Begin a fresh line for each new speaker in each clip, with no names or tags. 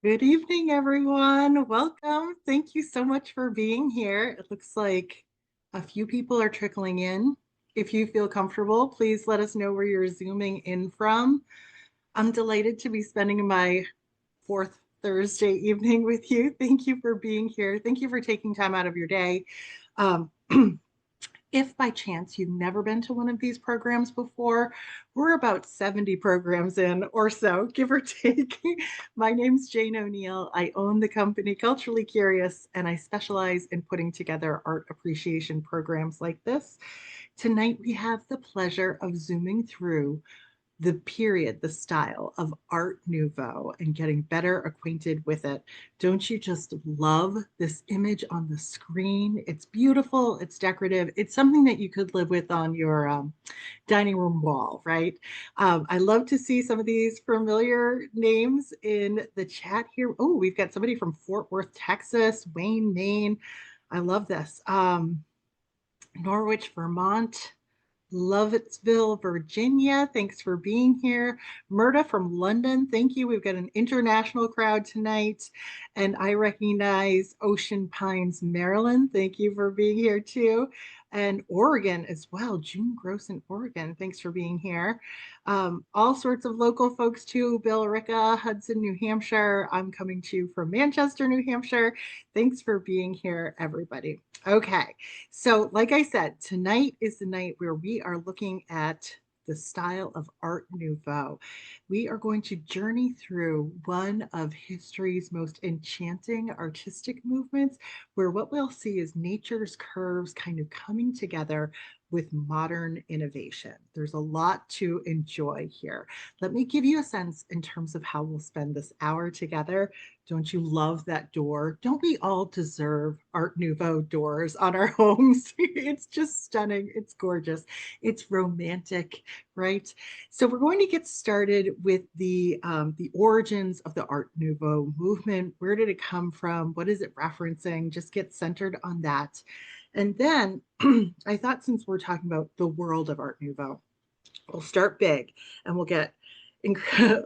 Good evening, everyone. Welcome. Thank you so much for being here. It looks like a few people are trickling in. If you feel comfortable, please let us know where you're zooming in from. I'm delighted to be spending my fourth Thursday evening with you. Thank you for being here. Thank you for taking time out of your day. Um, If by chance you've never been to one of these programs before, we're about 70 programs in or so, give or take. My name's Jane Oneail. I own the company Culturally Curious, and I specialize in putting together art appreciation programs like this. Tonight, we have the pleasure of zooming through the period, the style of Art Nouveau and getting better acquainted with it. Don't you just love this image on the screen? It's beautiful, it's decorative, it's something that you could live with on your dining room wall, right? I love to see some of these familiar names in the chat here. Oh, we've got somebody from Fort Worth, Texas, Wayne, Maine. I love this. Norwich, Vermont. Lovettsville, Virginia. Thanks for being here. Murda from London. Thank you. We've got an international crowd tonight. And I recognize Ocean Pines, Maryland. Thank you for being here too. And Oregon as well. June Gross in Oregon. Thanks for being here. All sorts of local folks too. Bill Ricka, Hudson, New Hampshire. I'm coming to you from Manchester, New Hampshire. Thanks for being here, everybody. Okay. So, like I said, tonight is the night where we are looking at the style of Art Nouveau. We are going to journey through one of history's most enchanting artistic movements, where what we'll see is nature's curves kind of coming together with modern innovation. There's a lot to enjoy here. Let me give you a sense in terms of how we'll spend this hour together. Don't you love that door? Don't we all deserve Art Nouveau doors on our homes? It's just stunning. It's gorgeous. It's romantic, right? So we're going to get started with the origins of the Art Nouveau movement. Where did it come from? What is it referencing? Just get centered on that. And then I thought, since we're talking about the world of Art Nouveau, we'll start big and we'll get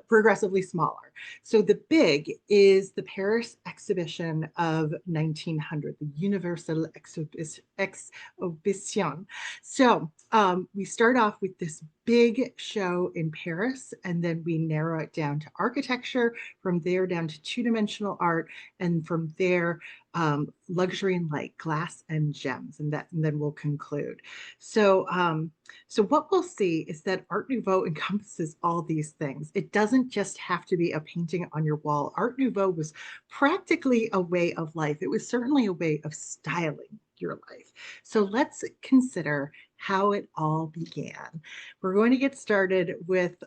progressively smaller. So the big is the Paris exhibition of 1900, the Universal Exhibition. So we start off with this big show in Paris, and then we narrow it down to architecture, from there down to two-dimensional art, and from there luxury and light, glass and gems, and then we'll conclude. So so what we'll see is that Art Nouveau encompasses all these things. It doesn't just have to be a painting on your wall. Art Nouveau was practically a way of life. It was certainly a way of styling your life. So let's consider how it all began. We're going to get started with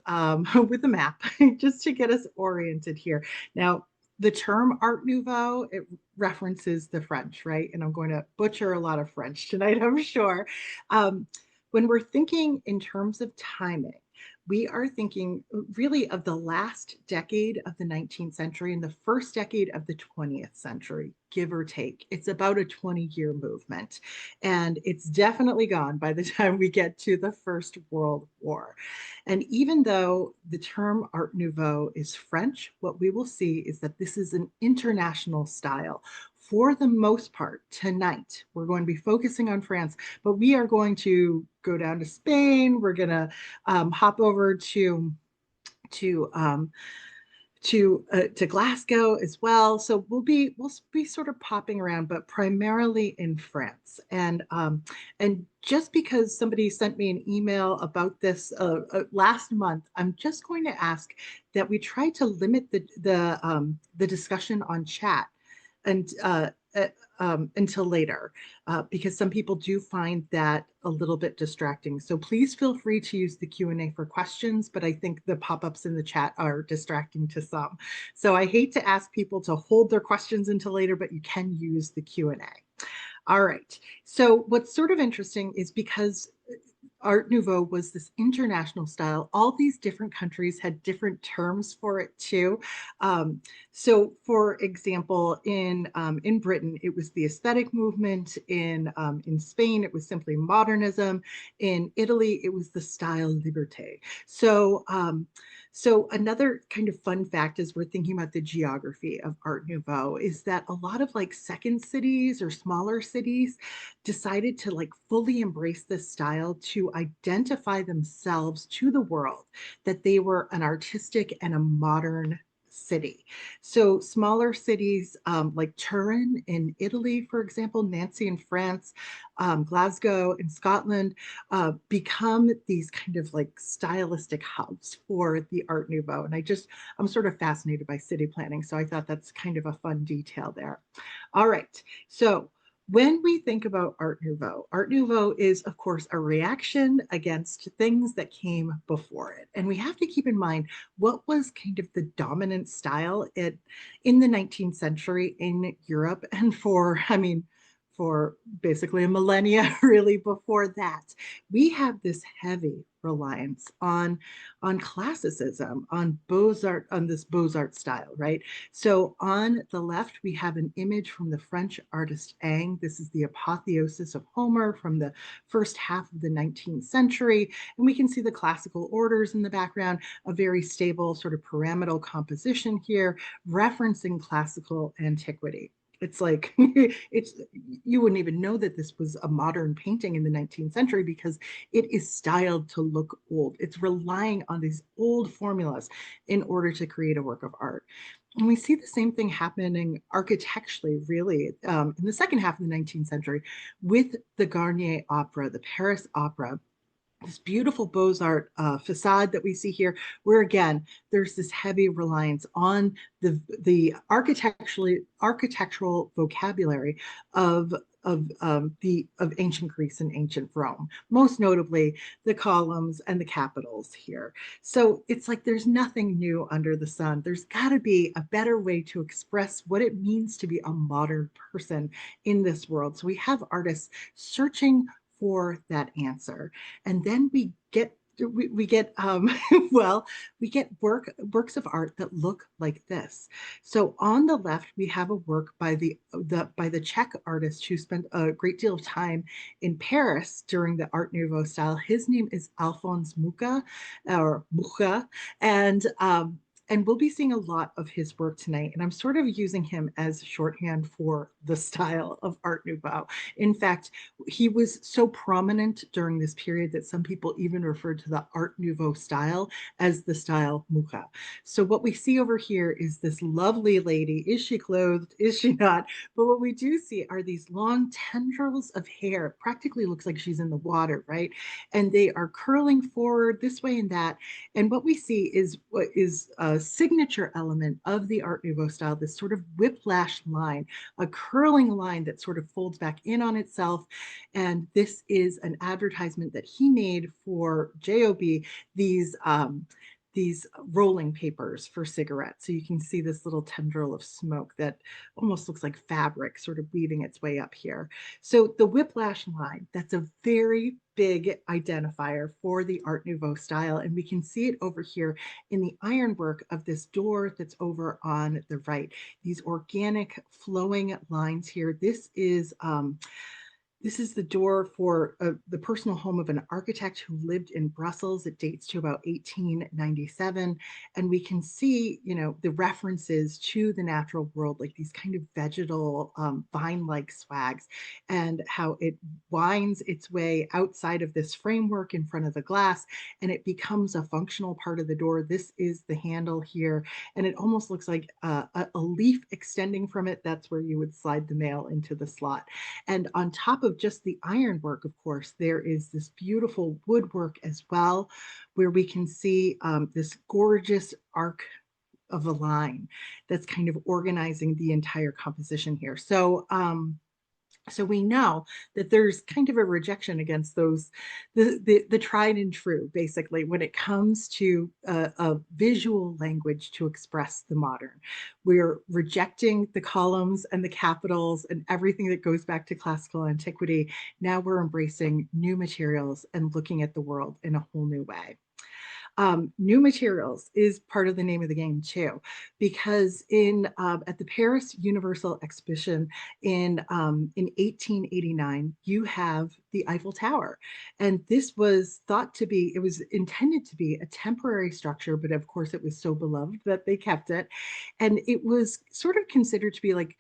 with a map just to get us oriented here. Now, the term Art Nouveau, it references the French, right? And I'm going to butcher a lot of French tonight, I'm sure. Um, when we're thinking in terms of timing, we are thinking really of the last decade of the 19th century and the first decade of the 20th century, give or take. It's about a 20-year movement. And it's definitely gone by the time we get to the First World War. And even though the term Art Nouveau is French, what we will see is that this is an international style. For the most part, tonight, we're going to be focusing on France, but we are going to go down to Spain. We're going to hop over to um, to Glasgow as well. So we'll be sort of popping around, but primarily in France. And just because somebody sent me an email about this last month, I'm just going to ask that we try to limit the discussion on chat and until later, because some people do find that a little bit distracting. So please feel free to use the Q&A for questions, but I think the pop-ups in the chat are distracting to some. So I hate to ask people to hold their questions until later, but you can use the Q&A. All right. So what's sort of interesting is because Art Nouveau was this international style. All these different countries had different terms for it too. So, for example, in Britain, it was the aesthetic movement. In Spain, it was simply modernism. In Italy, it was the style liberté. So, So another kind of fun fact as we're thinking about the geography of Art Nouveau is that a lot of like second cities or smaller cities decided to like fully embrace this style to identify themselves to the world, that they were an artistic and a modern city. So smaller cities like Turin in Italy, for example, Nancy in France, Glasgow in Scotland, become these kind of like stylistic hubs for the Art Nouveau. And I'm sort of fascinated by city planning. So I thought that's kind of a fun detail there. All right. So when we think about Art Nouveau is, of course, a reaction against things that came before it. And we have to keep in mind what was kind of the dominant style in the 19th century in Europe and for basically a millennia really before that. We have this heavy reliance on classicism, on beaux-art, on this beaux-art style, right? So on the left, we have an image from the French artist Ingres. This is the apotheosis of Homer from the first half of the 19th century. And we can see the classical orders in the background, a very stable sort of pyramidal composition here, referencing classical antiquity. It's like it's you wouldn't even know that this was a modern painting in the 19th century because it is styled to look old. It's relying on these old formulas in order to create a work of art. And we see the same thing happening architecturally, really, in the second half of the 19th century with the Garnier Opera, the Paris Opera, this beautiful Beaux-Art facade that we see here, where again, there's this heavy reliance on the architectural vocabulary of of ancient Greece and ancient Rome, most notably the columns and the capitals here. So it's like there's nothing new under the sun. There's got to be a better way to express what it means to be a modern person in this world. So we have artists searching for that answer. And then we get well, we get works of art that look like this. So on the left, we have a work by the Czech artist who spent a great deal of time in Paris during the Art Nouveau style. His name is Alphonse Mucha or Mucha, and and we'll be seeing a lot of his work tonight. And I'm sort of using him as shorthand for the style of Art Nouveau. In fact, he was so prominent during this period that some people even referred to the Art Nouveau style as the style Mucha. So what we see over here is this lovely lady. Is she clothed? Is she not? But what we do see are these long tendrils of hair. It practically looks like she's in the water, right? And they are curling forward this way and that. And what we see is what is a signature element of the Art Nouveau style, this sort of whiplash line, a curling line that sort of folds back in on itself. And this is an advertisement that he made for JOB, these these rolling papers for cigarettes. So you can see this little tendril of smoke that almost looks like fabric sort of weaving its way up here. So the whiplash line, that's a very big identifier for the Art Nouveau style. And we can see it over here in the ironwork of this door that's over on the right. These organic flowing lines here. This is the door for the personal home of an architect who lived in Brussels. It dates to about 1897. And we can see, the references to the natural world, like these kind of vegetal, vine-like swags, and how it winds its way outside of this framework in front of the glass, and it becomes a functional part of the door. This is the handle here, and it almost looks like a leaf extending from it. That's where you would slide the mail into the slot. And on top of just the ironwork, of course, there is this beautiful woodwork as well, where we can see this gorgeous arc of a line that's kind of organizing the entire composition here. So we know that there's kind of a rejection against the tried and true, basically, when it comes to a visual language to express the modern. We're rejecting the columns and the capitals and everything that goes back to classical antiquity. Now we're embracing new materials and looking at the world in a whole new way. New materials is part of the name of the game too, because in at the Paris Universal Exhibition in 1889, you have the Eiffel Tower, and this was thought to be, it was intended to be a temporary structure, but of course it was so beloved that they kept it, and it was sort of considered to be like,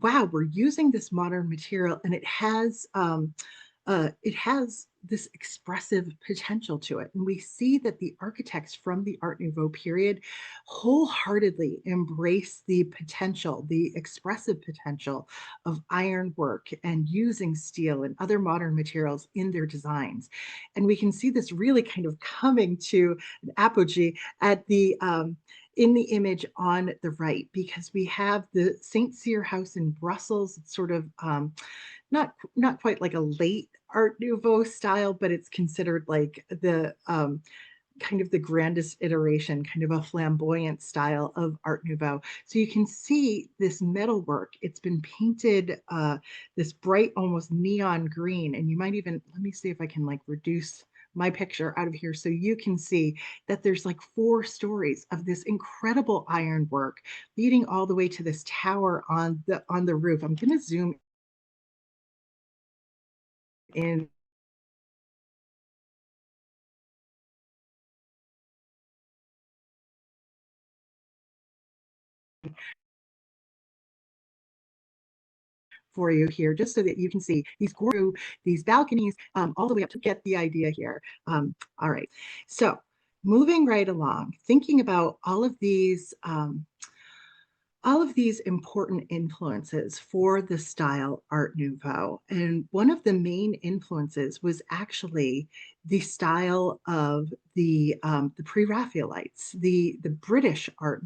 wow, we're using this modern material and it has this expressive potential to it. And we see that the architects from the Art Nouveau period wholeheartedly embrace the potential, the expressive potential of ironwork and using steel and other modern materials in their designs. And we can see this really kind of coming to an apogee at the in the image on the right, because we have the St. Cyr house in Brussels. It's sort of not quite like a late Art Nouveau style, but it's considered like the kind of the grandest iteration, kind of a flamboyant style of Art Nouveau. So you can see this metalwork. It's been painted this bright, almost neon green, and you might even, let me see if I can like reduce my picture out of here so you can see that there's like 4 stories of this incredible ironwork leading all the way to this tower on the roof. I'm going to zoom in for you here, just so that you can see these balconies all the way up to get the idea here. All right, so moving right along, thinking about all of these important influences for the style Art Nouveau. And one of the main influences was actually the style of the Pre-Raphaelites, the British art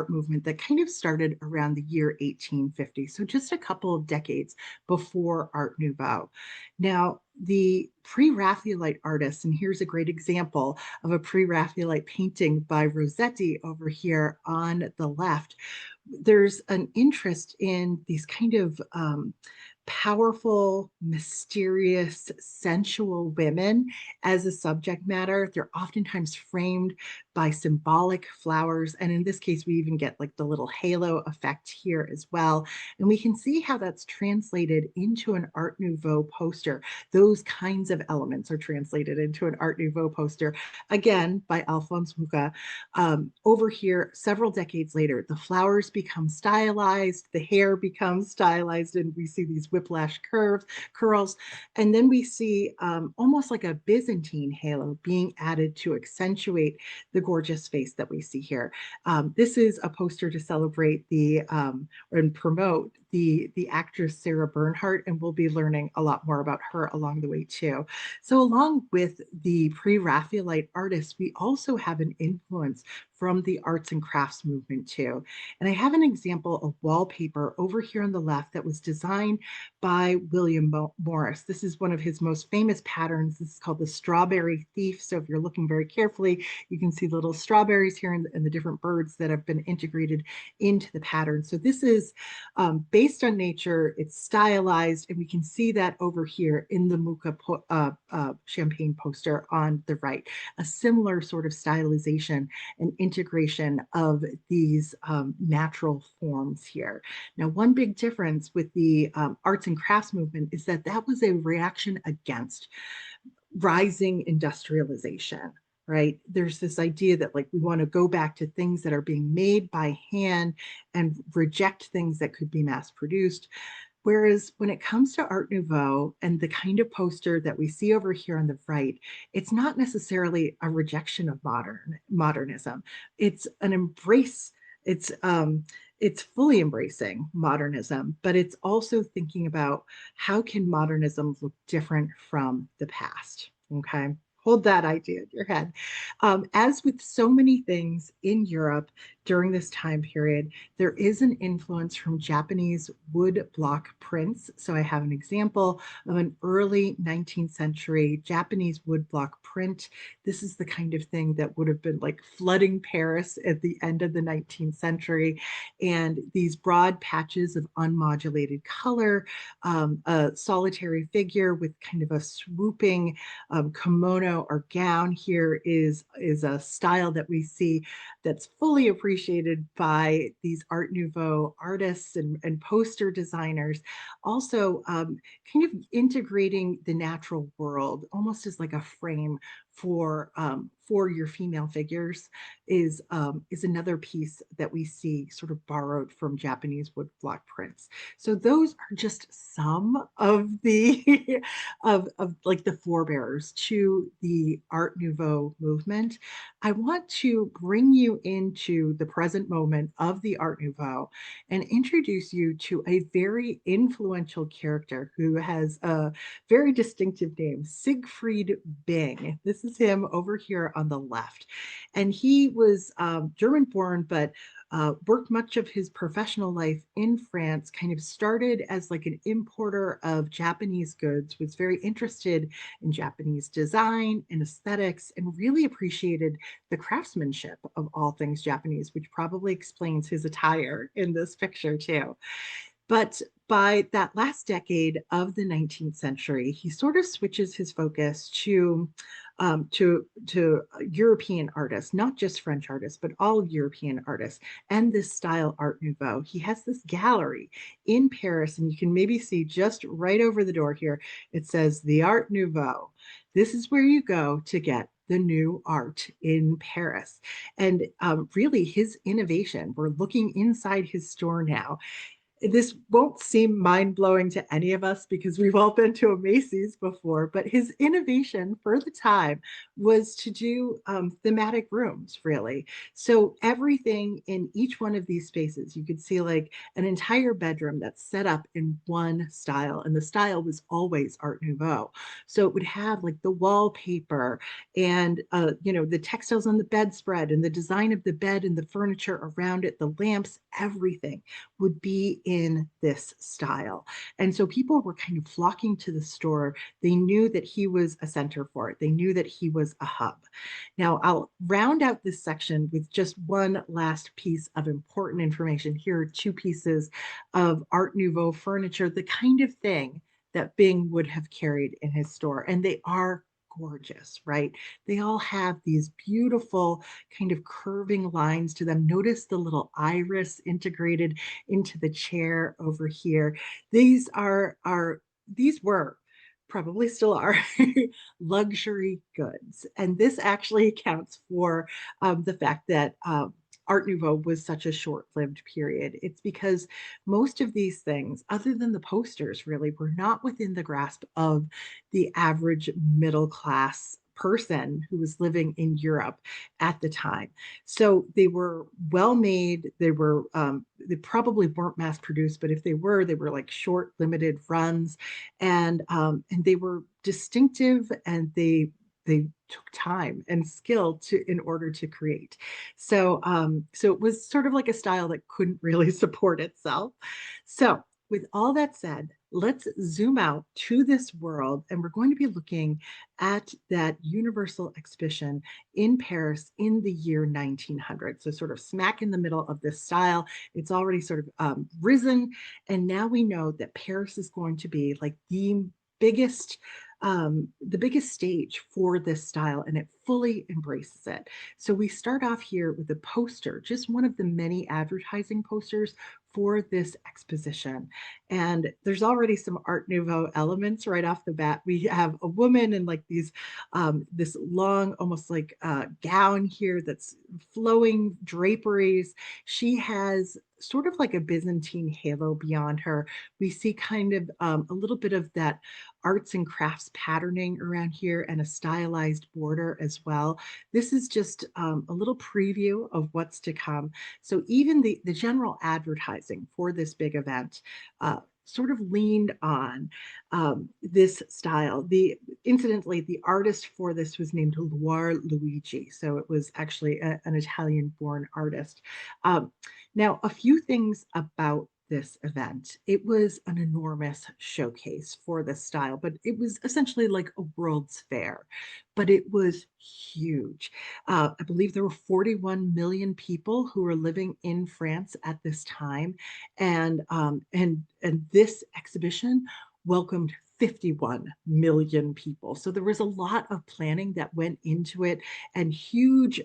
movement that kind of started around the year 1850. So just a couple of decades before Art Nouveau. Now, the Pre-Raphaelite artists, and here's a great example of a Pre-Raphaelite painting by Rossetti over here on the left. There's an interest in these kind of powerful, mysterious, sensual women as a subject matter. They're oftentimes framed by symbolic flowers. And in this case, we even get like the little halo effect here as well. And we can see how that's translated into an Art Nouveau poster. Those kinds of elements are translated into an Art Nouveau poster, again, by Alphonse Mucha. Over here, several decades later, the flowers become stylized, the hair becomes stylized, and we see these whiplash curls. And then we see almost like a Byzantine halo being added to accentuate the gorgeous face that we see here. This is a poster to celebrate and promote the actress Sarah Bernhardt, and we'll be learning a lot more about her along the way too. So along with the Pre-Raphaelite artists, we also have an influence from the arts and crafts movement too. And I have an example of wallpaper over here on the left that was designed by William Morris. This is one of his most famous patterns. This is called the Strawberry Thief. So if you're looking very carefully, you can see little strawberries here and the different birds that have been integrated into the pattern. So this is based on nature, it's stylized, and we can see that over here in the Mucha champagne poster on the right, a similar sort of stylization and integration of these natural forms here. Now, one big difference with the arts and crafts movement is that that was a reaction against rising industrialization, right? There's this idea that like we want to go back to things that are being made by hand and reject things that could be mass produced. Whereas when it comes to Art Nouveau and the kind of poster that we see over here on the right, it's not necessarily a rejection of modernism. It's an embrace. It's fully embracing modernism, but it's also thinking about how can modernism look different from the past. Okay, hold that idea in your head. As with so many things in Europe, during this time period. There is an influence from Japanese wood block prints. So I have an example of an early 19th century Japanese wood block print. This is the kind of thing that would have been like flooding Paris at the end of the 19th century. And these broad patches of unmodulated color, a solitary figure with kind of a swooping kimono or gown here is a style that we see that's fully appreciated by these Art Nouveau artists and poster designers. Also, kind of integrating the natural world almost as like a frame for your female figures is another piece that we see sort of borrowed from Japanese woodblock prints. So those are just some of the of like the forebears to the Art Nouveau movement. I want to bring you into the present moment of the Art Nouveau and introduce you to a very influential character who has a very distinctive name, Siegfried Bing. This is him over here on the left. And he was German born, but worked much of his professional life in France, kind of started as like an importer of Japanese goods, was very interested in Japanese design and aesthetics, and really appreciated the craftsmanship of all things Japanese, which probably explains his attire in this picture too. But by that last decade of the 19th century, he sort of switches his focus to European artists, not just French artists, but all European artists, and this style Art Nouveau. He has this gallery in Paris, and you can maybe see just right over the door here, it says the Art Nouveau. This is where you go to get the new art in Paris. And really, his innovation, we're looking inside his store now. This won't seem mind-blowing to any of us because we've all been to a Macy's before, but his innovation for the time was to do thematic rooms, really. So everything in each one of these spaces, you could see like an entire bedroom that's set up in one style, and the style was always Art Nouveau. So it would have like the wallpaper and the textiles on the bedspread and the design of the bed and the furniture around it, the lamps, everything would be in this style. And so people were kind of flocking to the store. They knew that he was a center for it. They knew that he was a hub. Now, I'll round out this section with just one last piece of important information. Here are two pieces of Art Nouveau furniture, the kind of thing that Bing would have carried in his store. And they are gorgeous, right? They all have these beautiful kind of curving lines to them. Notice the little iris integrated into the chair over here. These were probably still are luxury goods. And this actually accounts for the fact that Art Nouveau was such a short-lived period. It's because most of these things, other than the posters, really were not within the grasp of the average middle class person who was living in Europe at the time. So they were well made. They probably weren't mass produced, but if they were like short, limited runs, and they were distinctive, and they took time and skill to in order to create. So it was sort of like a style that couldn't really support itself. So with all that said, let's zoom out to this world, and we're going to be looking at that universal exhibition in Paris in the year 1900. So sort of smack in the middle of this style. It's already sort of risen, and now we know that Paris is going to be like biggest the biggest stage for this style, and it fully embraces it. So we start off here with a poster, just one of the many advertising posters for this exposition. And there's already some Art Nouveau elements right off the bat. We have a woman in like this long, almost like gown here that's flowing draperies. She has sort of like a Byzantine halo beyond her. We see kind of a little bit of that arts and crafts patterning around here and a stylized border as well. This is just a little preview of what's to come. So even the general advertising for this big event sort of leaned on this style. Incidentally, the artist for this was named Loire Luigi, so it was actually an Italian-born artist. Um, Now, a few things about this event. It was an enormous showcase for this style, but it was essentially like a World's Fair, but it was huge. I believe there were 41 million people who were living in France at this time, and this exhibition welcomed 51 million people. So there was a lot of planning that went into it, and huge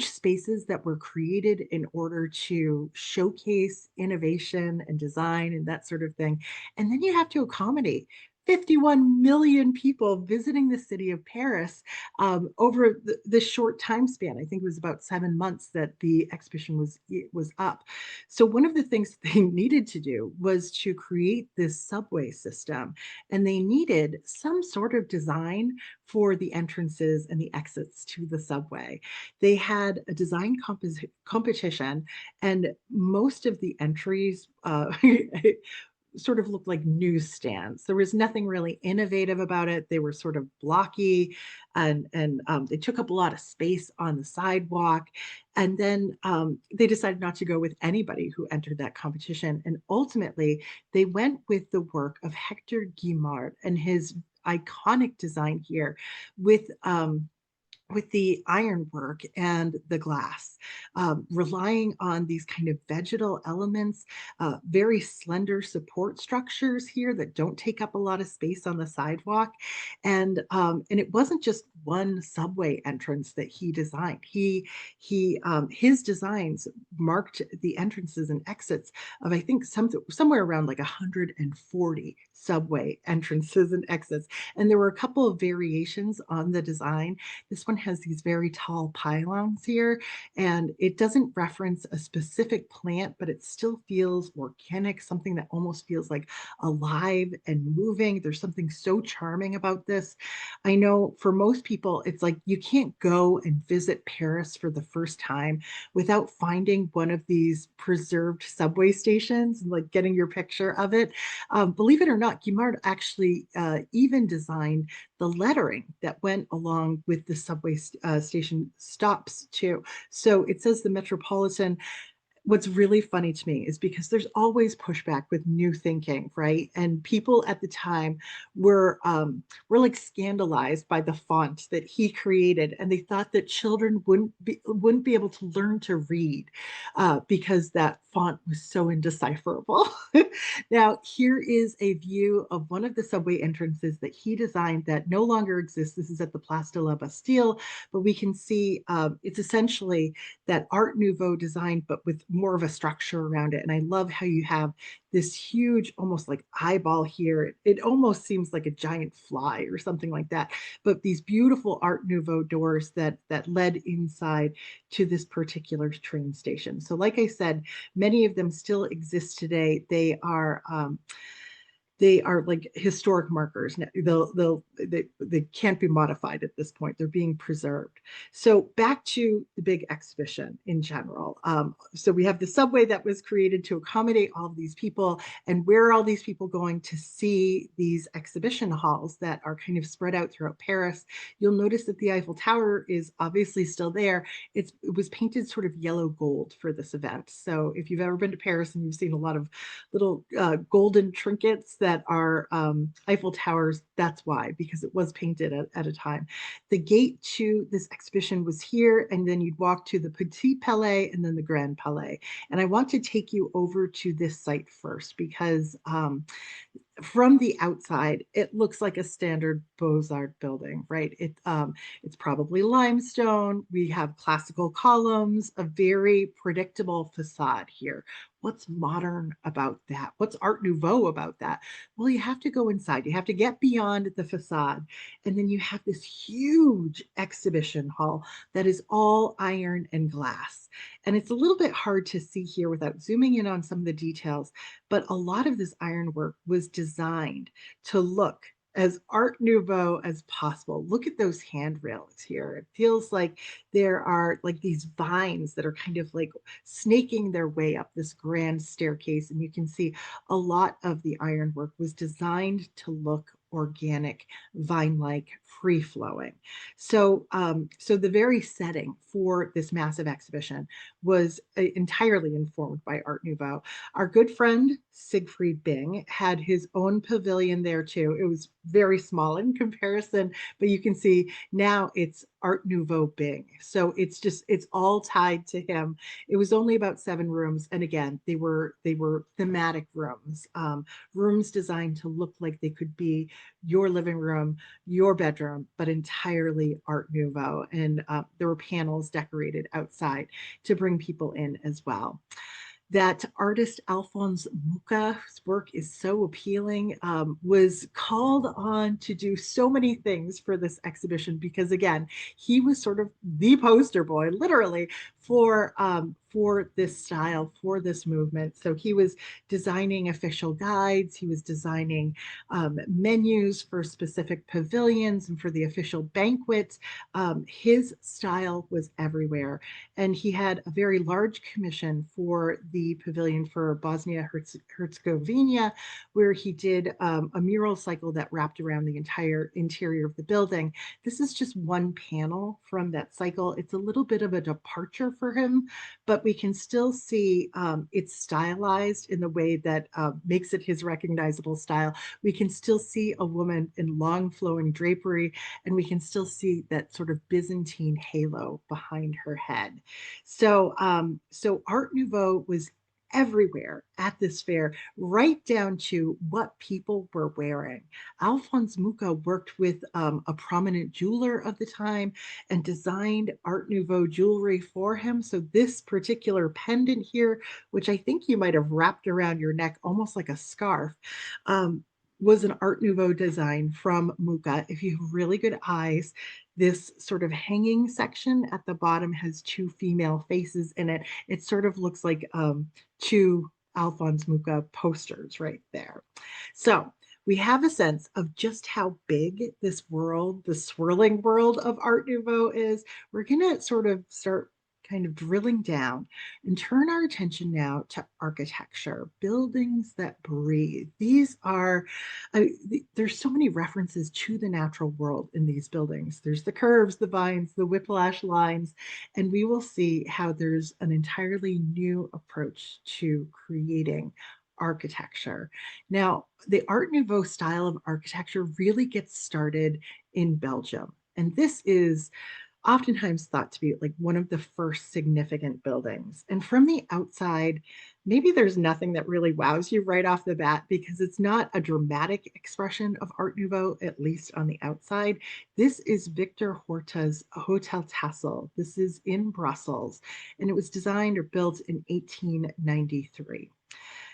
spaces that were created in order to showcase innovation and design and that sort of thing. And then you have to accommodate 51 million people visiting the city of Paris over this short time span. I think it was about 7 months that the exhibition was up. So one of the things they needed to do was to create this subway system, and they needed some sort of design for the entrances and the exits to the subway. They had a design competition, and most of the entries sort of looked like newsstands. There was nothing really innovative about it. They were sort of blocky, and they took up a lot of space on the sidewalk. And then they decided not to go with anybody who entered that competition. And ultimately, they went with the work of Hector Guimard and his iconic design here with the ironwork and the glass, relying on these kind of vegetal elements, very slender support structures here that don't take up a lot of space on the sidewalk. And it wasn't just one subway entrance that he designed. His designs marked the entrances and exits of, I think, somewhere around like 140 subway entrances and exits. And there were a couple of variations on the design. This one has these very tall pylons here, and it doesn't reference a specific plant, but it still feels organic, something that almost feels like alive and moving. There's something so charming about this. I know for most people, it's like you can't go and visit Paris for the first time without finding one of these preserved subway stations and like getting your picture of it. Believe it or not, Guimard actually even designed the lettering that went along with the subway station stops too. So it says the Metropolitan. What's really funny to me is because there's always pushback with new thinking, right? And people at the time were like scandalized by the font that he created, and they thought that children wouldn't be able to learn to read because that font was so indecipherable. Now, here is a view of one of the subway entrances that he designed that no longer exists. This is at the Place de la Bastille, but we can see it's essentially that Art Nouveau design, but with more of a structure around it. And I love how you have this huge, almost like eyeball here. It almost seems like a giant fly or something like that. But these beautiful Art Nouveau doors that led inside to this particular train station. So, like I said, many of them still exist today. They are like historic markers. They can't be modified at this point. They're being preserved. So back to the big exhibition in general. So we have the subway that was created to accommodate all of these people. And where are all these people going to see these exhibition halls that are kind of spread out throughout Paris? You'll notice that the Eiffel Tower is obviously still there. It was painted sort of yellow gold for this event. So if you've ever been to Paris and you've seen a lot of little golden trinkets that are Eiffel Towers, that's why, because it was painted at a time. The gate to this exhibition was here, and then you'd walk to the Petit Palais and then the Grand Palais. And I want to take you over to this site first because from the outside, it looks like a standard Beaux-Arts building, right? It's probably limestone. We have classical columns, a very predictable facade here. What's modern about that? What's Art Nouveau about that? Well, you have to go inside. You have to get beyond the facade. And then you have this huge exhibition hall that is all iron and glass. And it's a little bit hard to see here without zooming in on some of the details, but a lot of this ironwork was designed to look as Art Nouveau as possible. Look at those handrails here. It feels like there are like these vines that are kind of like snaking their way up this grand staircase. And you can see a lot of the ironwork was designed to look organic, vine-like, free-flowing. So the very setting for this massive exhibition was entirely informed by Art Nouveau. Our good friend Siegfried Bing had his own pavilion there too. It was very small in comparison, but you can see now it's Art Nouveau Bing. So it's all tied to him. It was only about 7 rooms, and again, they were thematic rooms, rooms designed to look like they could be your living room, your bedroom, but entirely Art Nouveau. And there were panels decorated outside to bring people in as well. That artist Alphonse Mucha's work is so appealing, was called on to do so many things for this exhibition because, again, he was sort of the poster boy, literally, for this style, for this movement. So he was designing official guides, he was designing menus for specific pavilions and for the official banquets. His style was everywhere. And he had a very large commission for the pavilion for Bosnia Herzegovina, where he did a mural cycle that wrapped around the entire interior of the building. This is just one panel from that cycle. It's a little bit of a departure for him, but we can still see it's stylized in the way that makes it his recognizable style. We can still see a woman in long flowing drapery, and we can still see that sort of Byzantine halo behind her head. So Art Nouveau was everywhere at this fair, right down to what people were wearing. Alphonse Mucha worked with a prominent jeweler of the time and designed Art Nouveau jewelry for him. So this particular pendant here, which I think you might have wrapped around your neck almost like a scarf, was an Art Nouveau design from Mucha. If you have really good eyes, this sort of hanging section at the bottom has 2 female faces in it. It sort of looks like 2 Alphonse Mucha posters right there. So we have a sense of just how big this world, the swirling world of Art Nouveau is. We're going to sort of start kind of drilling down and turn our attention now to architecture, buildings that breathe. These are, there's so many references to the natural world in these buildings. There's the curves, the vines, the whiplash lines, and we will see how there's an entirely new approach to creating architecture. Now, the Art Nouveau style of architecture really gets started in Belgium. And this is oftentimes thought to be like one of the first significant buildings. And from the outside, maybe there's nothing that really wows you right off the bat because it's not a dramatic expression of Art Nouveau, at least on the outside. This is Victor Horta's Hotel Tassel. This is in Brussels, and it was designed or built in 1893.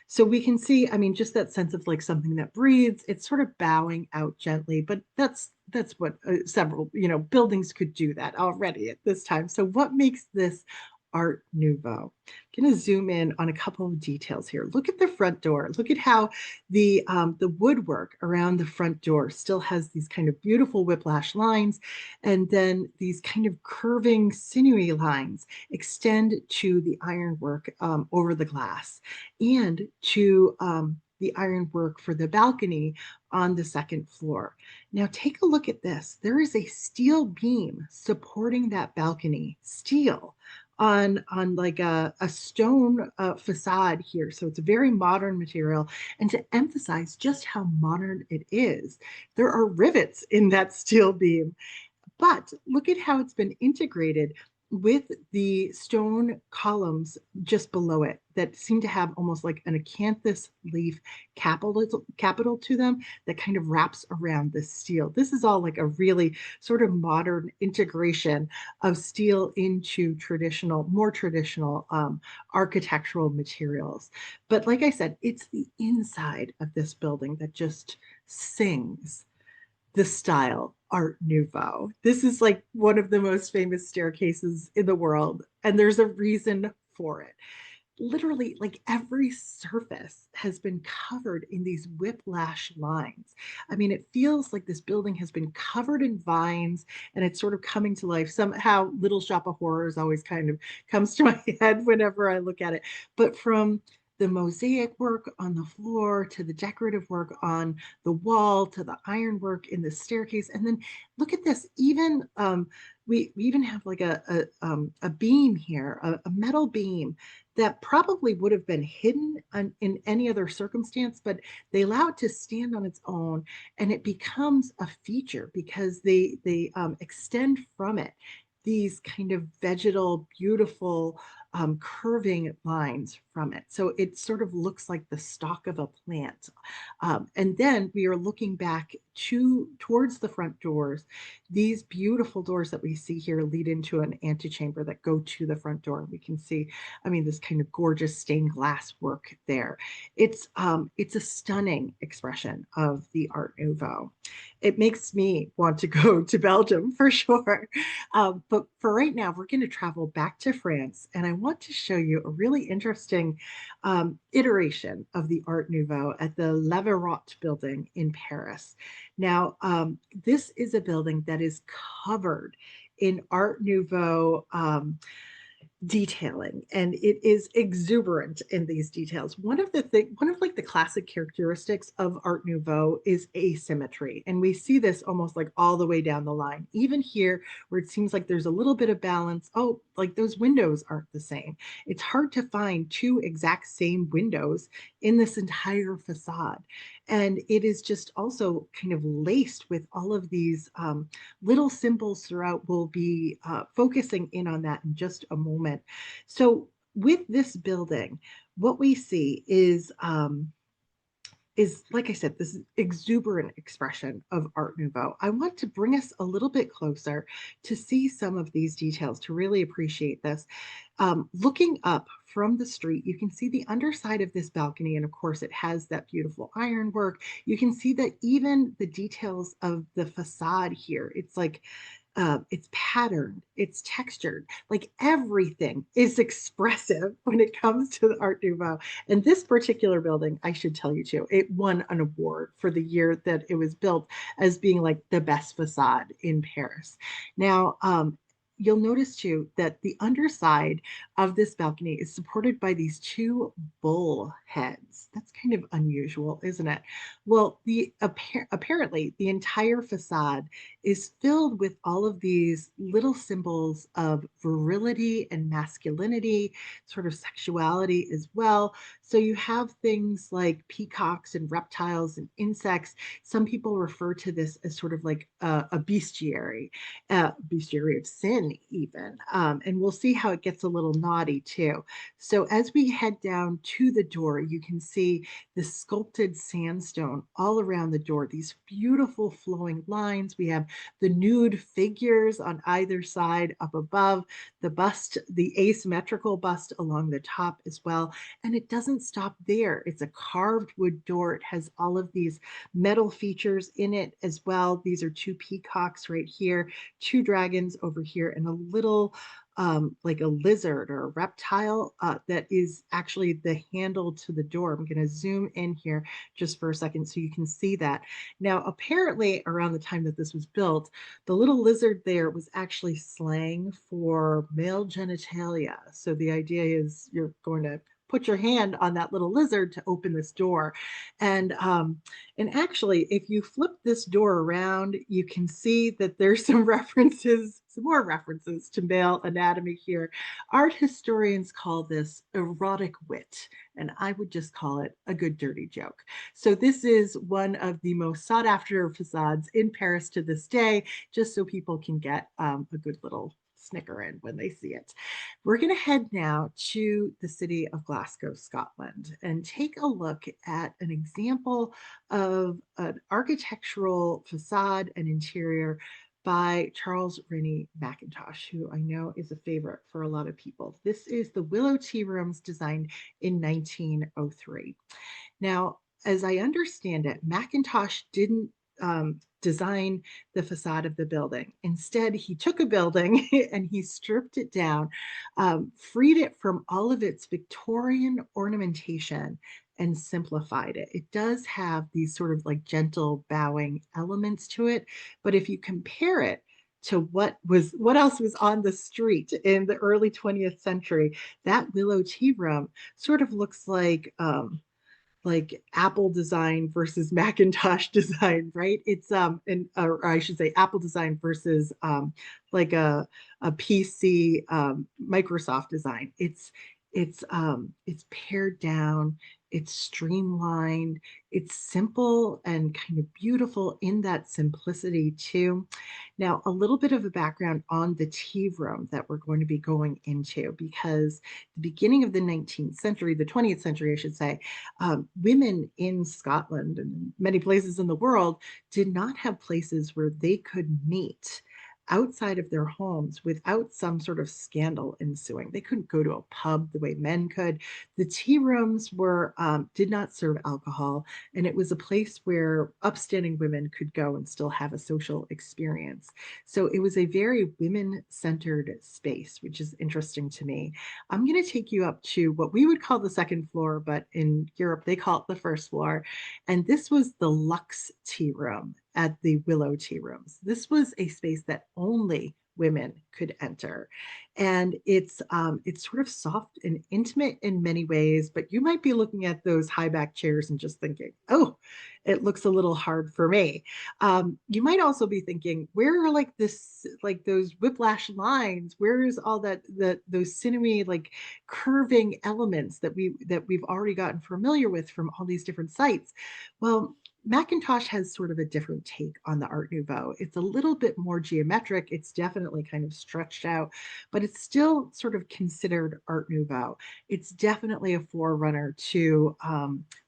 So we can see, I mean, just that sense of like something that breathes, it's sort of bowing out gently, but that's what several, buildings could do that already at this time. So what makes this Art Nouveau? I'm going to zoom in on a couple of details here. Look at the front door. Look at how the woodwork around the front door still has these kind of beautiful whiplash lines, and then these kind of curving, sinewy lines extend to the ironwork over the glass and to the ironwork for the balcony on the second floor. Now take a look at this. There is a steel beam supporting that balcony, steel on like a stone facade here. So it's a very modern material. And to emphasize just how modern it is, there are rivets in that steel beam. But look at how it's been integrated with the stone columns just below it that seem to have almost like an acanthus leaf capital to them that kind of wraps around the steel. This is all like a really sort of modern integration of steel into more traditional architectural materials. But like I said, it's the inside of this building that just sings the style Art Nouveau. This is like one of the most famous staircases in the world, and there's a reason for it. literally like every surface has been covered in these whiplash lines. I mean, it feels like this building has been covered in vines and it's sort of coming to life. Somehow, Little Shop of Horrors always kind of comes to my head whenever I look at it. But from the mosaic work on the floor to the decorative work on the wall to the ironwork in the staircase, and then look at this. Even we even have like a beam here, a metal beam that probably would have been hidden in any other circumstance, but they allow it to stand on its own, and it becomes a feature because they extend from it these kind of vegetal, beautiful curving lines from it. So it sort of looks like the stalk of a plant. And then we are looking back towards the front doors. These beautiful doors that we see here lead into an antechamber that go to the front door. We can see, I mean, this kind of gorgeous stained glass work there. It's a stunning expression of the Art Nouveau. It makes me want to go to Belgium for sure. But for right now, we're going to travel back to France, and I want to show you a really interesting iteration of the Art Nouveau at the Rêverie building in Paris. Now, this is a building that is covered in Art Nouveau detailing, and it is exuberant in these details. One of like the classic characteristics of Art Nouveau is asymmetry, and we see this almost like all the way down the line. Even here where it seems like there's a little bit of balance, oh, like those windows aren't the same. It's hard to find two exact same windows in this entire facade, and it is just also kind of laced with all of these little symbols throughout. We'll be focusing in on that in just a moment. So with this building, what we see is like I said, this exuberant expression of Art Nouveau. I want to bring us a little bit closer to see some of these details to really appreciate this. Looking up from the street, you can see the underside of this balcony, and of course, it has that beautiful ironwork. You can see that even the details of the facade here, it's patterned, it's textured, like everything is expressive when it comes to the Art Nouveau. And this particular building, I should tell you too, it won an award for the year that it was built as being like the best facade in Paris. Now, you'll notice too that the underside of this balcony is supported by these two bull heads. That's kind of unusual, isn't it? Well, apparently the entire facade is filled with all of these little symbols of virility and masculinity, sort of sexuality as well. So you have things like peacocks and reptiles and insects. Some people refer to this as sort of like a bestiary, bestiary of sin, even. And we'll see how it gets a little naughty too. So as we head down to the door, you can see the sculpted sandstone all around the door, these beautiful flowing lines. We have the nude figures on either side up above, the bust, the asymmetrical bust along the top as well. And it doesn't stop there. It's a carved wood door. It has all of these metal features in it as well. These are two peacocks right here, two dragons over here, and a little like a lizard or a reptile that is actually the handle to the door. I'm going to zoom in here just for a second so you can see that. Now, apparently, around the time that this was built, the little lizard there was actually slang for male genitalia. So the idea is you're going to put your hand on that little lizard to open this door. And actually, if you flip this door around, you can see that there's some references, some more references to male anatomy here. Art historians call this erotic wit, and I would just call it a good dirty joke. So this is one of the most sought after facades in Paris to this day, just so people can get a good little snicker in when they see it. We're going to head now to the city of Glasgow, Scotland, and take a look at an example of an architectural facade and interior by Charles Rennie Mackintosh, who I know is a favorite for a lot of people. This is the Willow Tea Rooms designed in 1903. Now, as I understand it, Mackintosh didn't design the facade of the building. Instead, he took a building and he stripped it down, freed it from all of its Victorian ornamentation, and simplified it. It does have these sort of like gentle bowing elements to it, but if you compare it to what else was on the street in the early 20th century, that willow tea room sort of looks like Apple design versus Macintosh design, right? It's and or I should say Apple design versus like a PC Microsoft design. It's pared down, it's streamlined, it's simple and kind of beautiful in that simplicity too. Now, a little bit of a background on the tea room that we're going to be going into, because the beginning of the 19th century, the 20th century, I should say, women in Scotland and many places in the world did not have places where they could meet outside of their homes without some sort of scandal ensuing. They couldn't go to a pub the way men could. The tea rooms were did not serve alcohol, and it was a place where upstanding women could go and still have a social experience. So it was a very women-centered space, which is interesting to me. I'm going to take you up to what we would call the second floor, but in Europe they call it the first floor. And this was the Lux Tea Room at the Willow Tea Rooms. This was a space that only women could enter. And it's sort of soft and intimate in many ways, but you might be looking at those high back chairs and just thinking, oh, it looks a little hard for me. You might also be thinking, where are like those whiplash lines? Where is all those sinewy, like curving elements that we've already gotten familiar with from all these different sites? Well, Macintosh has sort of a different take on the Art Nouveau. It's a little bit more geometric. It's definitely kind of stretched out, but it's still sort of considered Art Nouveau. It's definitely a forerunner to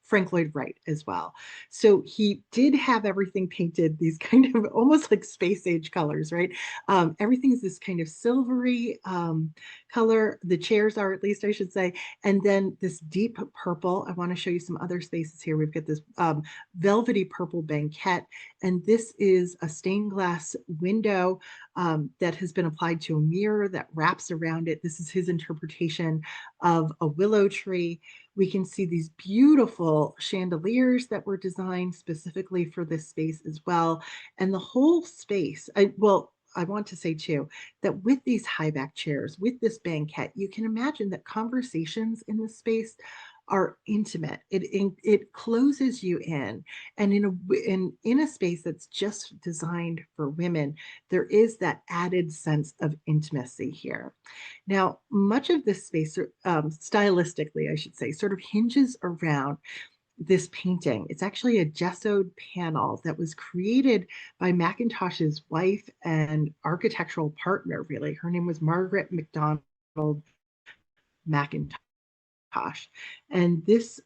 Frank Lloyd Wright as well. So he did have everything painted these kind of almost like space age colors, right? Everything is this kind of silvery color. The chairs are, at least I should say, and then this deep purple. I want to show you some other spaces here. We've got this velvety purple banquette, and this is a stained glass window that has been applied to a mirror that wraps around it. This is his interpretation of a willow tree. We can see these beautiful chandeliers that were designed specifically for this space as well. And the whole space, I want to say too, that with these high back chairs, with this banquette, you can imagine that conversations in this space are intimate. It closes you in, and in a space that's just designed for women, there is that added sense of intimacy here. Now, much of this space, stylistically, I should say, sort of hinges around this painting. It's actually a gessoed panel that was created by Macintosh's wife and architectural partner, really. Her name was Margaret MacDonald Macintosh. And this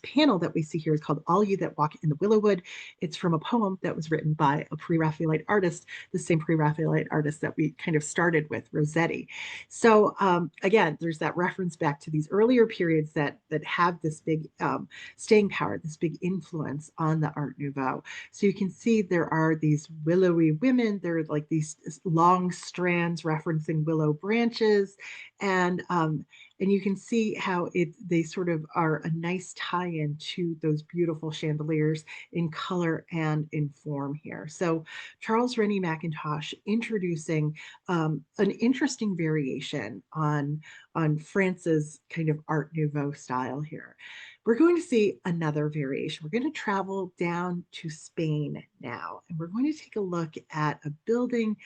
panel that we see here is called All You That Walk in the Willowwood. It's from a poem that was written by a pre-Raphaelite artist, the same pre-Raphaelite artist that we kind of started with, Rossetti. So again, there's that reference back to these earlier periods that have this big staying power, this big influence on the Art Nouveau. So you can see there are these willowy women. There are like these long strands referencing willow branches, and you can see how they sort of are a nice tie-in to those beautiful chandeliers in color and in form here. So Charles Rennie Mackintosh introducing an interesting variation on France's kind of Art Nouveau style here. We're going to see another variation. We're going to travel down to Spain now, and we're going to take a look at a building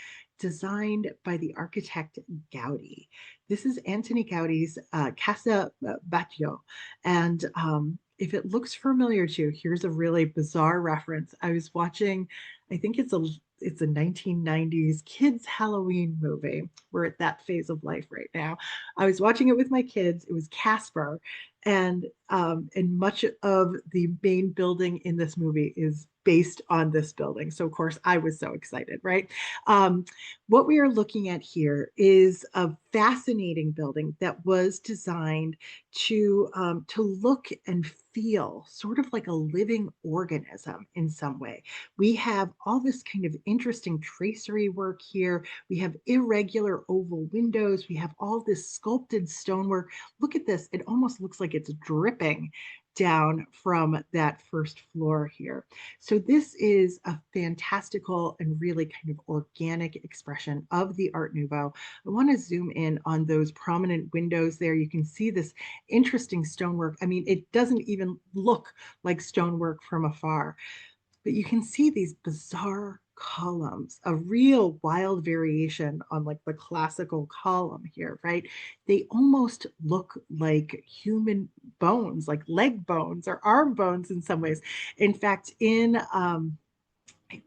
designed by the architect Gaudi. This is Antoni Gaudi's Casa Batlló. And if it looks familiar to you, here's a really bizarre reference. I was watching, I think it's a 1990s kids Halloween movie. We're at that phase of life right now. I was watching it with my kids. It was Casper. And much of the main building in this movie is based on this building. So of course I was so excited, right? Um, what we are looking at here is a fascinating building that was designed to look and feel sort of like a living organism in some way. We have all this kind of interesting tracery work here. We have irregular oval windows. We have all this sculpted stonework. Look at this. It almost looks like it's dripping down from that first floor here. So this is a fantastical and really kind of organic expression of the Art Nouveau. I want to zoom in on those prominent windows there. You can see this interesting stonework. I mean, it doesn't even look like stonework from afar, but you can see these bizarre columns, a real wild variation on like the classical column here, right? They almost look like human bones, like leg bones or arm bones in some ways. In fact,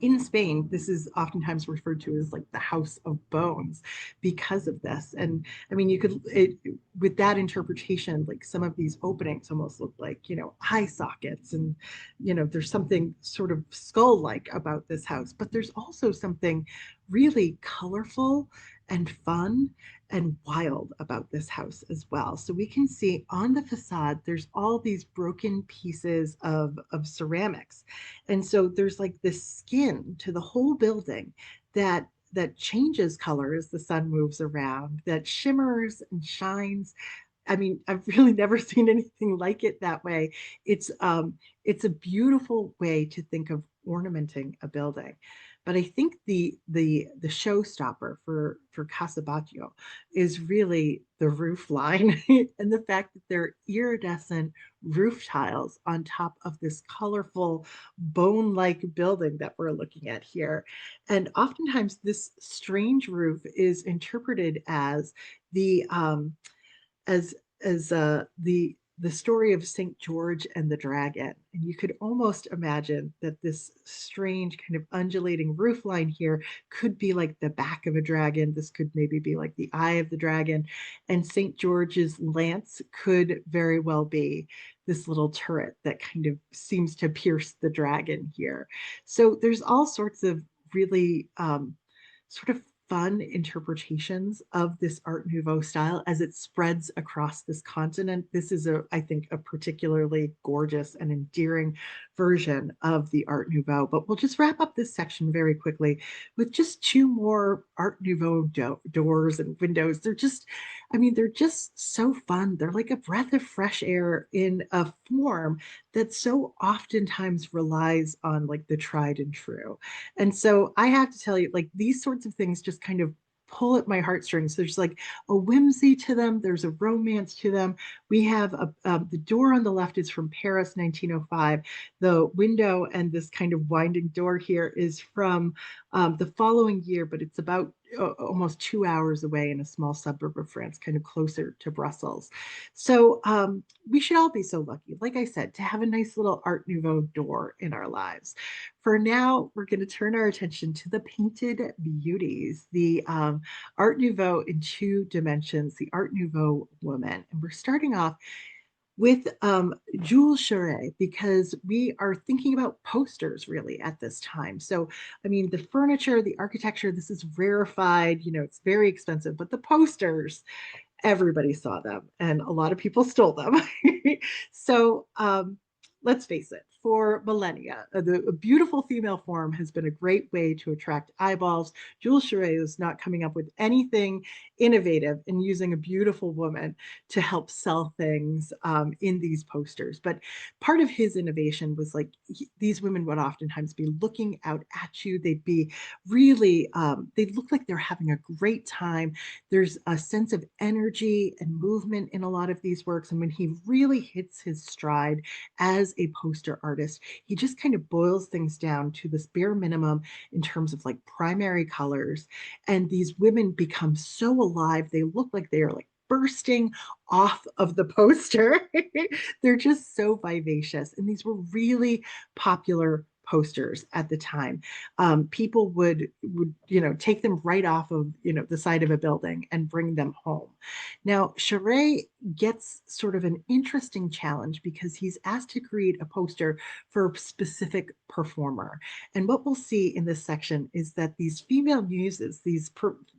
in Spain, this is oftentimes referred to as like the House of Bones because of this. And I mean, with that interpretation, like some of these openings almost look like, eye sockets. And, there's something sort of skull like about this house, but there's also something really colorful and fun and wild about this house as well. So we can see on the facade, there's all these broken pieces of ceramics. And so there's like this skin to the whole building that changes color as the sun moves around, that shimmers and shines. I mean, I've really never seen anything like it that way. It's a beautiful way to think of ornamenting a building. But I think the showstopper for Casa Batlló is really the roof line and the fact that there are iridescent roof tiles on top of this colorful bone-like building that we're looking at here. And oftentimes this strange roof is interpreted as the as the story of St. George and the Dragon. And you could almost imagine that this strange kind of undulating roof line here could be like the back of a dragon. This could maybe be like the eye of the dragon. And St. George's lance could very well be this little turret that kind of seems to pierce the dragon here. So there's all sorts of really sort of fun interpretations of this Art Nouveau style as it spreads across this continent. This is I think, a particularly gorgeous and endearing version of the Art Nouveau. But we'll just wrap up this section very quickly with just two more Art Nouveau doors and windows. I mean, they're just so fun. They're like a breath of fresh air in a form that so oftentimes relies on like the tried and true. And so I have to tell you, like these sorts of things just kind of pull at my heartstrings. There's like a whimsy to them. There's a romance to them. We have the door on the left is from Paris, 1905. The window and this kind of winding door here is from the following year, but it's about almost 2 hours away in a small suburb of France, kind of closer to Brussels. So we should all be so lucky, like I said, to have a nice little Art Nouveau door in our lives. For now, we're going to turn our attention to the painted beauties, the Art Nouveau in two dimensions, the Art Nouveau woman. And we're starting off with Jules Cheret because we are thinking about posters really at this time. So, I mean, the furniture, the architecture, this is rarefied, it's very expensive, but the posters, everybody saw them and a lot of people stole them. So let's face it, for millennia, the beautiful female form has been a great way to attract eyeballs. Jules Cheret is not coming up with anything innovative in using a beautiful woman to help sell things in these posters. But part of his innovation was like these women would oftentimes be looking out at you. They'd be really, they look like they're having a great time. There's a sense of energy and movement in a lot of these works. And when he really hits his stride as a poster artist, he just kind of boils things down to this bare minimum in terms of like primary colors. And these women become so alive. They look like they are like bursting off of the poster. They're just so vivacious. And these were really popular posters at the time. People would take them right off of the side of a building and bring them home. Now, Charest gets sort of an interesting challenge because he's asked to create a poster for a specific performer. And what we'll see in this section is that these female muses, these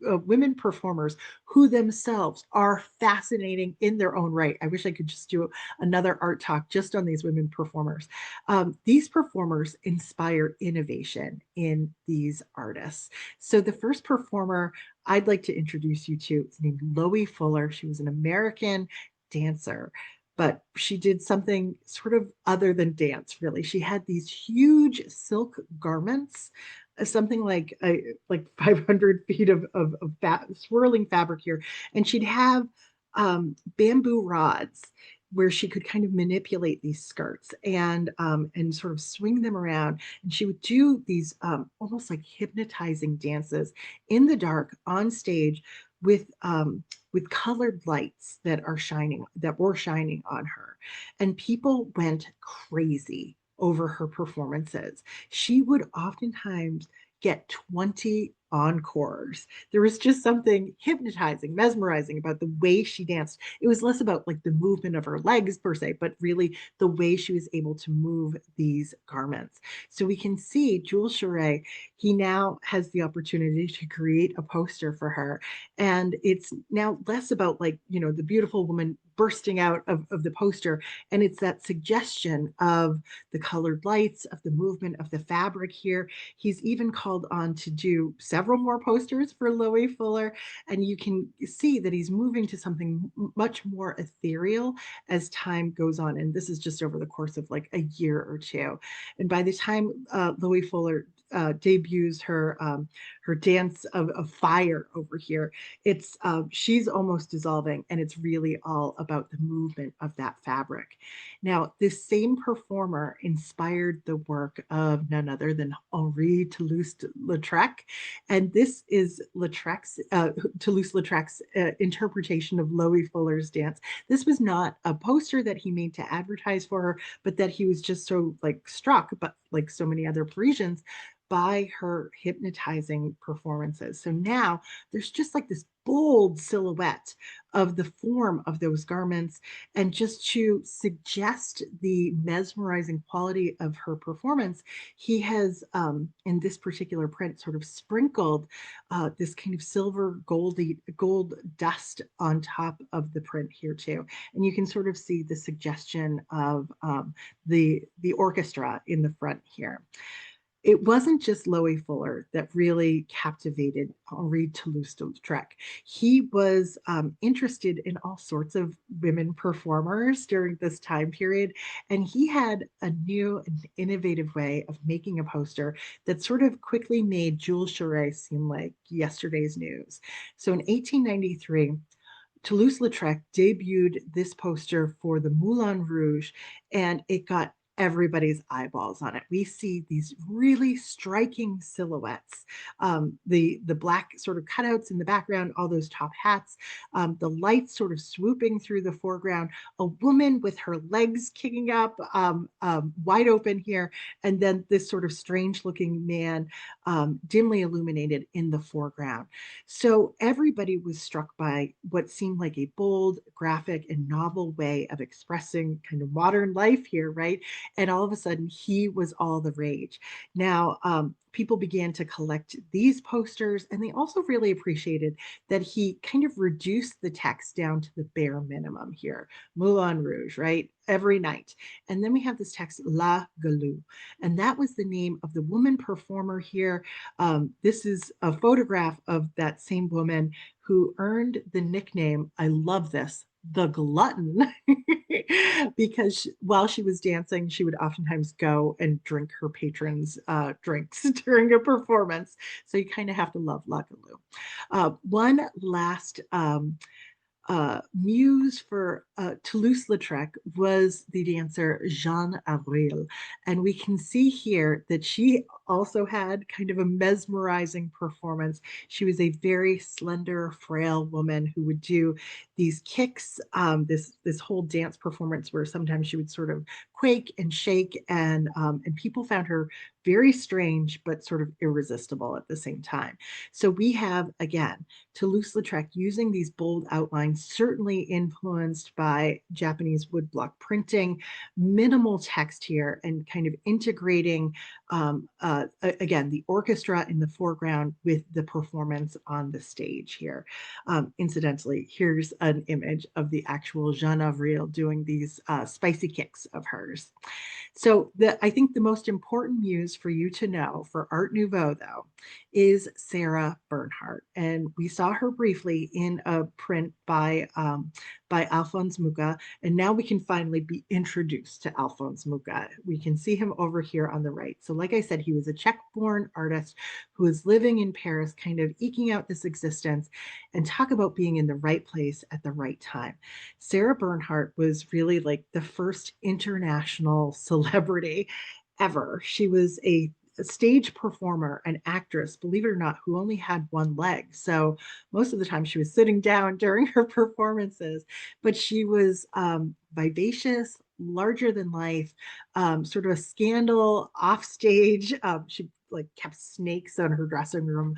women performers who themselves are fascinating in their own right. I wish I could just do another art talk just on these women performers. These performers inspire innovation in these artists. So the first performer I'd like to introduce you to is named Loie Fuller. She was an American dancer, but she did something sort of other than dance, really. She had these huge silk garments, something like 500 feet of swirling fabric here, and she'd have bamboo rods where she could kind of manipulate these skirts and sort of swing them around. And she would do these almost like hypnotizing dances in the dark on stage with colored lights that were shining on her. And people went crazy over her performances. She would oftentimes get 20 encores. There was just something hypnotizing, mesmerizing about the way she danced. It was less about like the movement of her legs per se, but really the way she was able to move these garments. So we can see Jules Charest, he now has the opportunity to create a poster for her. And it's now less about the beautiful woman bursting out of the poster. And it's that suggestion of the colored lights, of the movement of the fabric here. He's even called on to do several more posters for Loie Fuller, and you can see that he's moving to something much more ethereal as time goes on. And this is just over the course of like a year or two. And by the time Loie Fuller debuts her dance of fire over here, it's she's almost dissolving, and it's really all about the movement of that fabric. Now, this same performer inspired the work of none other than Henri Toulouse-Lautrec's, and this is Toulouse-Lautrec's interpretation of Loie Fuller's dance. This was not a poster that he made to advertise for her, but that he was just so struck, but like so many other Parisians, by her hypnotizing performances. So now there's just like this bold silhouette of the form of those garments, and just to suggest the mesmerizing quality of her performance, he has in this particular print sort of sprinkled this kind of silver gold dust on top of the print here too, and you can sort of see the suggestion of the orchestra in the front here. It wasn't just Loie Fuller that really captivated Henri Toulouse-Lautrec. He was interested in all sorts of women performers during this time period, and he had a new and innovative way of making a poster that sort of quickly made Jules Charest seem like yesterday's news. So in 1893, Toulouse-Lautrec debuted this poster for the Moulin Rouge, and it got everybody's eyeballs on it. We see these really striking silhouettes, the black sort of cutouts in the background, all those top hats, the lights sort of swooping through the foreground, a woman with her legs kicking up wide open here, and then this sort of strange looking man dimly illuminated in the foreground. So everybody was struck by what seemed like a bold, graphic, and novel way of expressing kind of modern life here, right? And all of a sudden, he was all the rage. Now, people began to collect these posters, and they also really appreciated that he kind of reduced the text down to the bare minimum here. Moulin Rouge, right? Every night. And then we have this text, La Galou, and that was the name of the woman performer here. This is a photograph of that same woman who earned the nickname, I love this, the glutton, because while she was dancing, she would oftentimes go and drink her patrons' drinks during a performance. So you kind of have to love La Galou. One last muse for Toulouse-Lautrec was the dancer Jeanne Avril. And we can see here that she also had kind of a mesmerizing performance. She was a very slender, frail woman who would do these kicks, this whole dance performance where sometimes she would sort of quake and shake, and people found her very strange but sort of irresistible at the same time. So we have again Toulouse-Lautrec using these bold outlines, certainly influenced by Japanese woodblock printing, minimal text here, and kind of integrating, again, the orchestra in the foreground with the performance on the stage here. Incidentally, here's an image of the actual Jeanne Avril doing these spicy kicks of hers. So I think the most important muse for you to know for Art Nouveau, though, is Sarah Bernhardt. And we saw her briefly in a print by Alphonse Mucha. And now we can finally be introduced to Alphonse Mucha. We can see him over here on the right. So like I said, he was a Czech-born artist who was living in Paris, kind of eking out this existence, and talk about being in the right place at the right time. Sarah Bernhardt was really like the first international celebrity ever. She was a stage performer, an actress, believe it or not, who only had one leg. So most of the time she was sitting down during her performances, but she was vivacious, larger than life, sort of a scandal off stage. She like kept snakes on her dressing room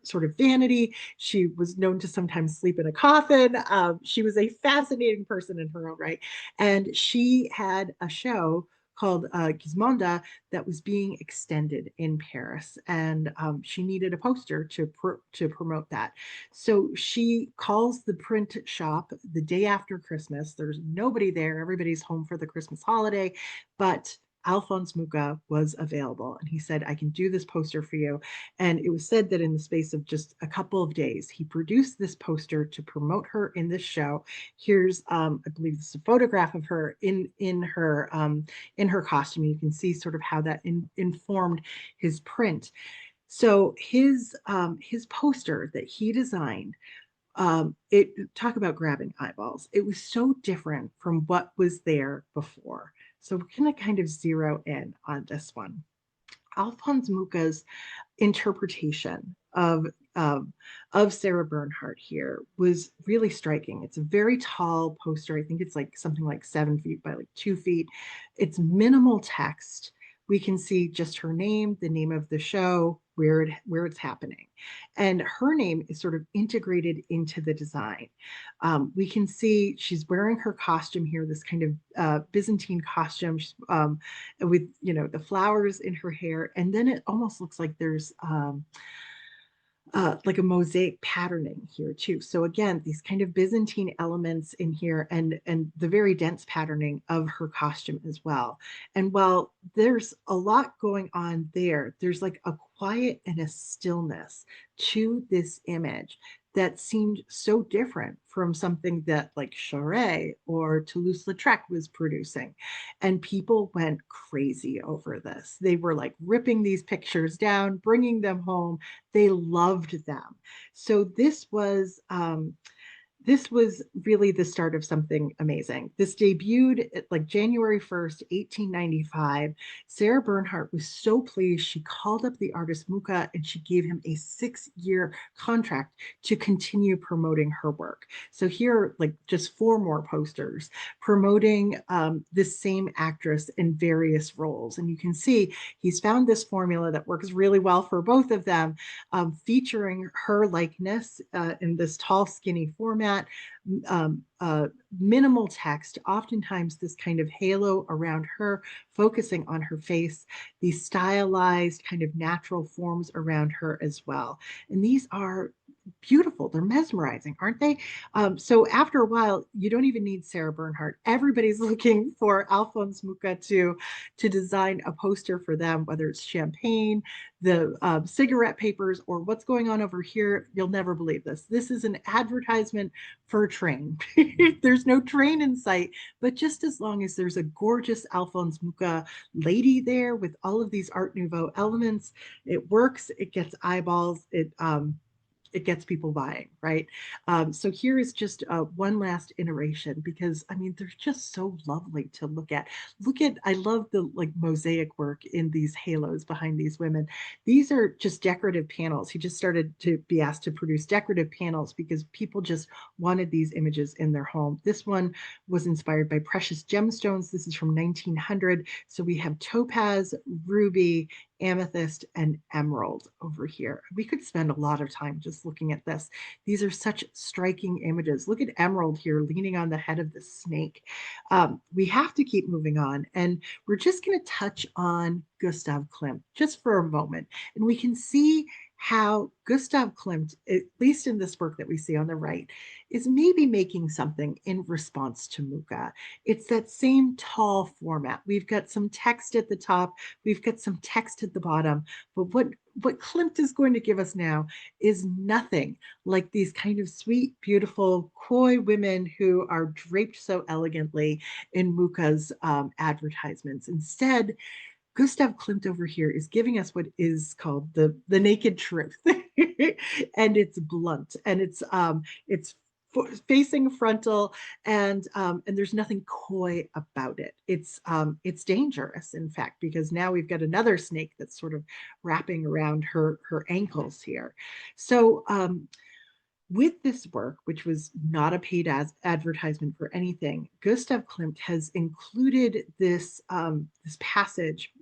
sort of vanity. She was known to sometimes sleep in a coffin. She was a fascinating person in her own right. And she had a show called Gizmonda that was being extended in Paris, and she needed a poster to promote that. So she calls the print shop the day after Christmas. There's nobody there; everybody's home for the Christmas holiday, but Alphonse Mucha was available, and he said, "I can do this poster for you." And it was said that in the space of just a couple of days, he produced this poster to promote her in this show. Here's, I believe, this is a photograph of her in her costume. You can see sort of how that informed his print. So his poster that he designed, it talk about grabbing eyeballs. It was so different from what was there before. So we're going to kind of zero in on this one. Alphonse Mucha's interpretation of Sarah Bernhardt here was really striking. It's a very tall poster. I think it's like something like 7 feet by like 2 feet. It's minimal text. We can see just her name, the name of the show, where it's happening. And her name is sort of integrated into the design. We can see she's wearing her costume here, this kind of Byzantine costume with, you know, the flowers in her hair. And then it almost looks like there's like a mosaic patterning here too. So again, these kind of Byzantine elements in here, and the very dense patterning of her costume as well. And while there's a lot going on there, there's like a quiet and a stillness to this image that seemed so different from something that like Charest or Toulouse-Lautrec was producing. And people went crazy over this. They were like ripping these pictures down, bringing them home. They loved them. So this was really the start of something amazing. This debuted at like January 1st, 1895. Sarah Bernhardt was so pleased, she called up the artist Mucha and she gave him a 6-year contract to continue promoting her work. So here are like just 4 more posters promoting this same actress in various roles. And you can see he's found this formula that works really well for both of them, featuring her likeness in this tall, skinny format, minimal text, oftentimes this kind of halo around her, focusing on her face, these stylized kind of natural forms around her as well. And these are beautiful. They're mesmerizing, aren't they? So after a while, you don't even need Sarah Bernhardt. Everybody's looking for Alphonse Mucha to design a poster for them, whether it's champagne, the cigarette papers, or what's going on over here. You'll never believe this. This is an advertisement for a train. There's no train in sight, but just as long as there's a gorgeous Alphonse Mucha lady there with all of these Art Nouveau elements, it works. It gets eyeballs. it gets people buying, right? So here is just one last iteration because I mean they're just so lovely to look at. Look at, I love the like mosaic work in these halos behind these women. These are just decorative panels. He just started to be asked to produce decorative panels because people just wanted these images in their home. This one was inspired by precious gemstones. This is from 1900. So we have topaz, ruby, amethyst, and emerald over here. We could spend a lot of time just looking at this. These are such striking images. Look at emerald here leaning on the head of the snake. We have to keep moving on, and we're just going to touch on Gustav Klimt just for a moment. And we can see how Gustav Klimt, at least in this work that we see on the right, is maybe making something in response to Mucha. It's that same tall format. We've got some text at the top, we've got some text at the bottom, but what Klimt is going to give us now is nothing like these kind of sweet, beautiful, coy women who are draped so elegantly in Mucha's advertisements. Instead, Gustav Klimt over here is giving us what is called the naked truth, and it's blunt, and it's facing frontal, and there's nothing coy about it. It's dangerous, in fact, because now we've got another snake that's sort of wrapping around her ankles here. So with this work, which was not a paid advertisement for anything, Gustav Klimt has included this passage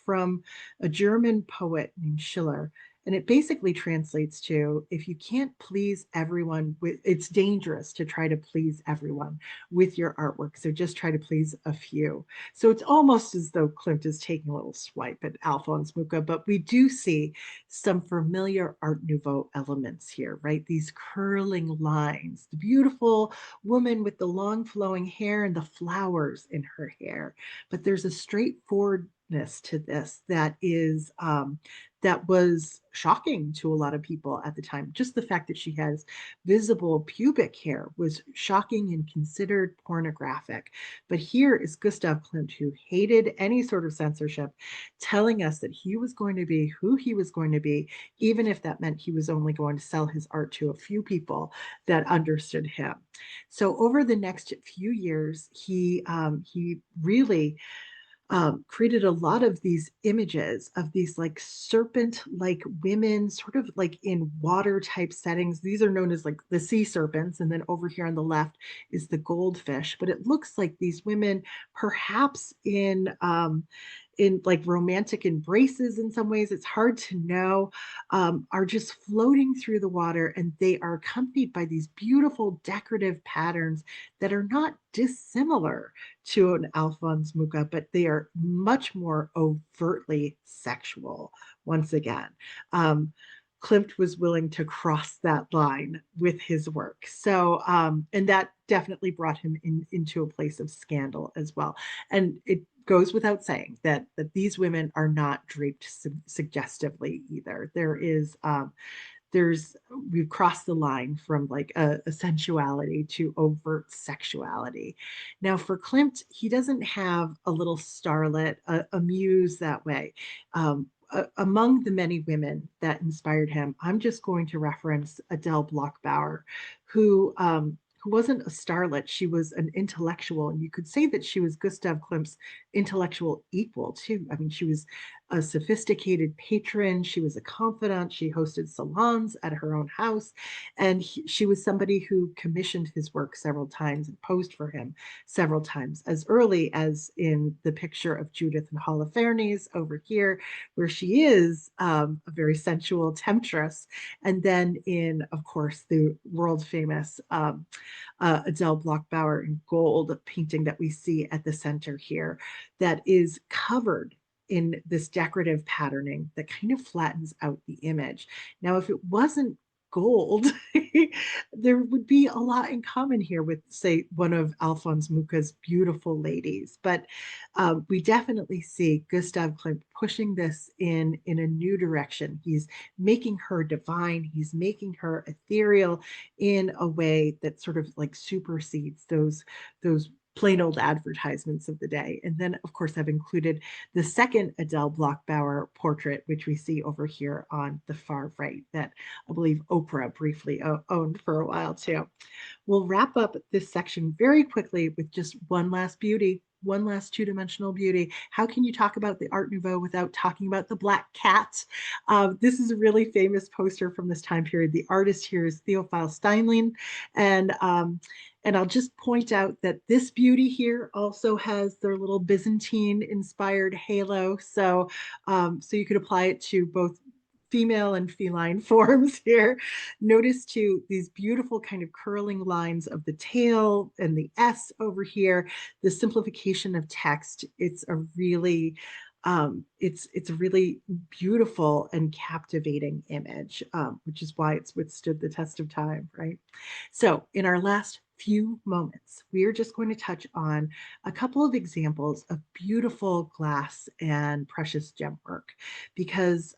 from a German poet named Schiller, and it basically translates to: if you can't please everyone, it's dangerous to try to please everyone with your artwork. So just try to please a few. So it's almost as though Klimt is taking a little swipe at Alphonse Mucha, but we do see some familiar Art Nouveau elements here, right? These curling lines, the beautiful woman with the long flowing hair and the flowers in her hair. But there's a straightforwardness to this that was shocking to a lot of people at the time. Just the fact that she has visible pubic hair was shocking and considered pornographic. But here is Gustav Klimt, who hated any sort of censorship, telling us that he was going to be who he was going to be, even if that meant he was only going to sell his art to a few people that understood him. So over the next few years, he really created a lot of these images of these like serpent like women, sort of like in water type settings. These are known as like the sea serpents. And then over here on the left is the goldfish. But it looks like these women, perhaps in like romantic embraces in some ways, it's hard to know, are just floating through the water, and they are accompanied by these beautiful decorative patterns that are not dissimilar to an Alphonse Mucha, but they are much more overtly sexual once again. Klimt was willing to cross that line with his work. So, and that definitely brought him into a place of scandal as well. And it goes without saying that these women are not draped suggestively either. There's we've crossed the line from like a sensuality to overt sexuality. Now for Klimt, he doesn't have a little starlet, a muse that way. Among the many women that inspired him, I'm just going to reference Adele Bloch-Bauer, who wasn't a starlet. She was an intellectual, and you could say that she was Gustav Klimt's intellectual equal too. I mean, she was a sophisticated patron. She was a confidant. She hosted salons at her own house. And she was somebody who commissioned his work several times and posed for him several times, as early as in the picture of Judith and Holofernes over here, where she is a very sensual temptress. And then in, of course, the world famous Adele Bloch-Bauer in gold painting that we see at the center here, that is covered in this decorative patterning that kind of flattens out the image. Now, if it wasn't gold, there would be a lot in common here with, say, one of Alphonse Mucha's beautiful ladies. But we definitely see Gustav Klimt pushing this in a new direction. He's making her divine. He's making her ethereal in a way that sort of like supersedes those plain old advertisements of the day. And then, of course, I've included the second Adele Bloch-Bauer portrait, which we see over here on the far right, that I believe Oprah briefly owned for a while too. We'll wrap up this section very quickly with just one last beauty, one last two-dimensional beauty. How can you talk about the Art Nouveau without talking about the black cat? This is a really famous poster from this time period. The artist here is Theophile Steinlein, and I'll just point out that this beauty here also has their little Byzantine-inspired halo. So you could apply it to both female and feline forms here. Notice too these beautiful kind of curling lines of the tail and the S over here, the simplification of text. It's a really it's a really beautiful and captivating image, which is why it's withstood the test of time, right? So in our last few moments, we are just going to touch on a couple of examples of beautiful glass and precious gem work. Because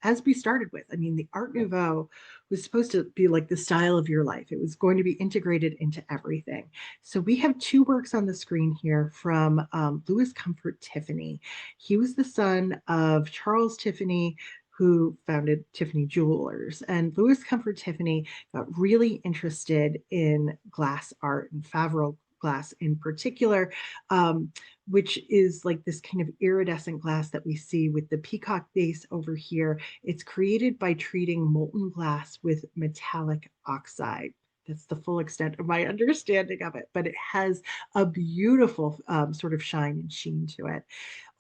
as we started with, I mean, the Art Nouveau was supposed to be like the style of your life. It was going to be integrated into everything. So we have two works on the screen here from Louis Comfort Tiffany. He was the son of Charles Tiffany, who founded Tiffany Jewelers. And Louis Comfort Tiffany got really interested in glass art and Favreau glass in particular, which is like this kind of iridescent glass that we see with the peacock base over here. It's created by treating molten glass with metallic oxide. That's the full extent of my understanding of it, but it has a beautiful sort of shine and sheen to it.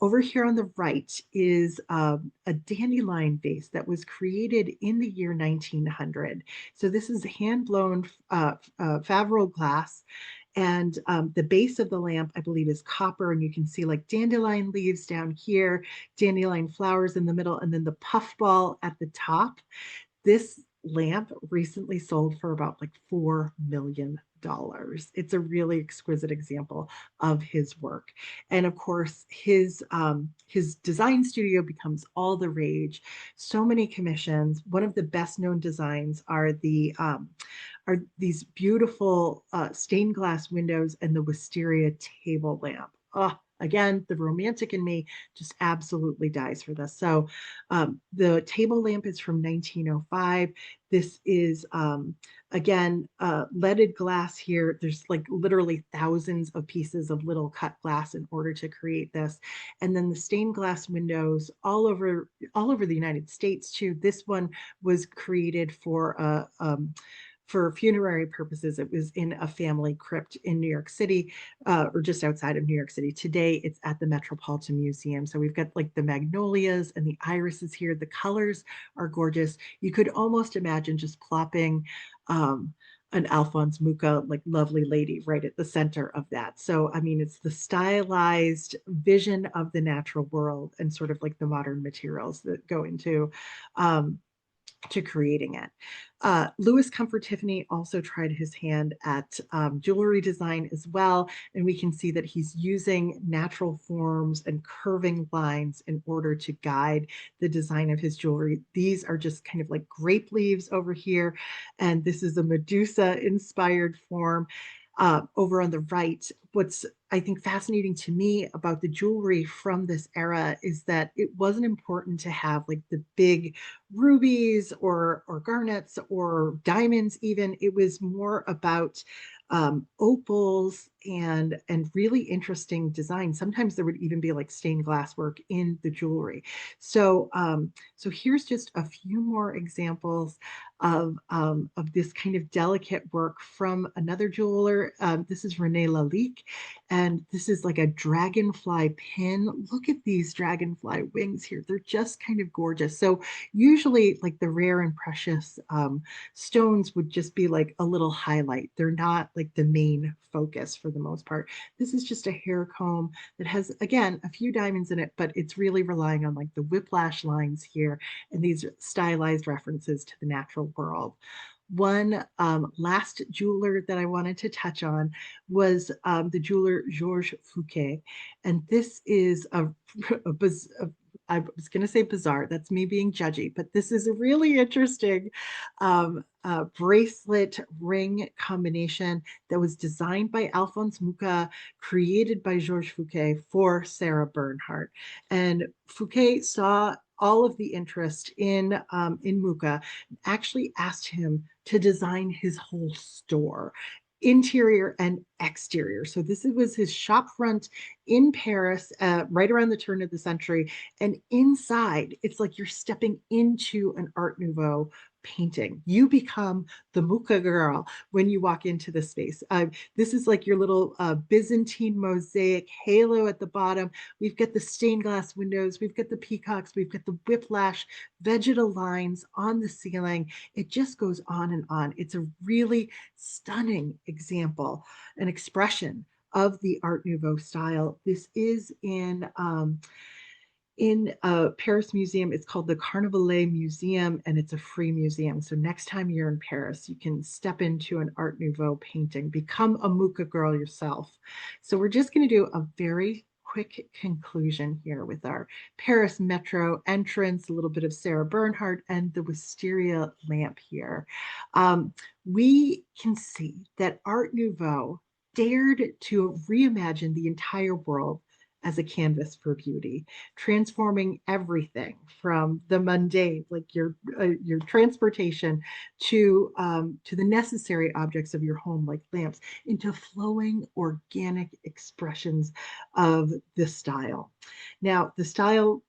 Over here on the right is a dandelion vase that was created in the year 1900. So this is hand-blown Favreau glass. And the base of the lamp, I believe, is copper. And you can see like dandelion leaves down here, dandelion flowers in the middle, and then the puffball at the top. This lamp recently sold for about like $4 million. It's a really exquisite example of his work. And of course, his design studio becomes all the rage. So many commissions. One of the best known designs are these beautiful stained glass windows and the wisteria table lamp. Oh, again, the romantic in me just absolutely dies for this. So the table lamp is from 1905. This is, again, leaded glass here. There's like literally thousands of pieces of little cut glass in order to create this. And then the stained glass windows all over the United States too. This one was created for funerary purposes. It was in a family crypt in New York City, or just outside of New York City. Today, it's at the Metropolitan Museum. So we've got like the magnolias and the irises here. The colors are gorgeous. You could almost imagine just plopping an Alphonse Mucha, like lovely lady, right at the center of that. So, I mean, it's the stylized vision of the natural world and sort of like the modern materials that go into to creating it. Louis Comfort Tiffany also tried his hand at jewelry design as well. And we can see that he's using natural forms and curving lines in order to guide the design of his jewelry. These are just kind of like grape leaves over here. And this is a Medusa inspired form. Over on the right, what's I think fascinating to me about the jewelry from this era is that it wasn't important to have like the big rubies or garnets or diamonds even. It was more about opals and really interesting design. Sometimes there would even be like stained glass work in the jewelry. So so here's just a few more examples of this kind of delicate work from another jeweler. This is René Lalique, and this is like a dragonfly pin. Look at these dragonfly wings here. They're just kind of gorgeous. So usually like the rare and precious stones would just be like a little highlight. They're not like the main focus for the most part. This is just a hair comb that has, again, a few diamonds in it, but it's really relying on like the whiplash lines here and these stylized references to the natural world. One last jeweler that I wanted to touch on was the jeweler Georges Fouquet. And this is I was going to say bizarre. That's me being judgy, but this is a really interesting bracelet ring combination that was designed by Alphonse Mucha, created by Georges Fouquet for Sarah Bernhardt. And Fouquet saw all of the interest in Mucha, actually asked him to design his whole store, interior and exterior. So this was his shop front in Paris, right around the turn of the century. And inside, it's like you're stepping into an Art Nouveau painting. You become the Mucha girl when you walk into the space. This is like your little Byzantine mosaic halo at the bottom. We've got the stained glass windows. We've got the peacocks. We've got the whiplash vegetal lines on the ceiling. It just goes on and on. It's a really stunning example, an expression of the Art Nouveau style. This is in a Paris museum. It's called the Carnavalet Museum, and it's a free museum. So next time you're in Paris, you can step into an Art Nouveau painting, become a Mucha girl yourself. So we're just going to do a very quick conclusion here with our Paris Metro entrance, a little bit of Sarah Bernhardt, and the wisteria lamp here. We can see that Art Nouveau dared to reimagine the entire world as a canvas for beauty, transforming everything from the mundane, like your transportation, to the necessary objects of your home, like lamps, into flowing organic expressions of the style. Now, the style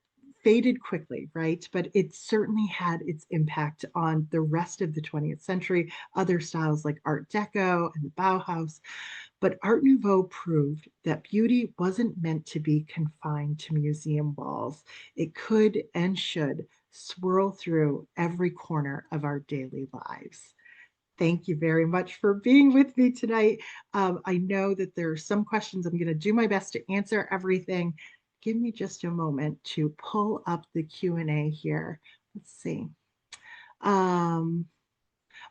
faded quickly, right? But it certainly had its impact on the rest of the 20th century, other styles like Art Deco and the Bauhaus. But Art Nouveau proved that beauty wasn't meant to be confined to museum walls. It could and should swirl through every corner of our daily lives. Thank you very much for being with me tonight. I know that there are some questions. I'm going to do my best to answer everything. Give me just a moment to pull up the Q&A here. Let's see.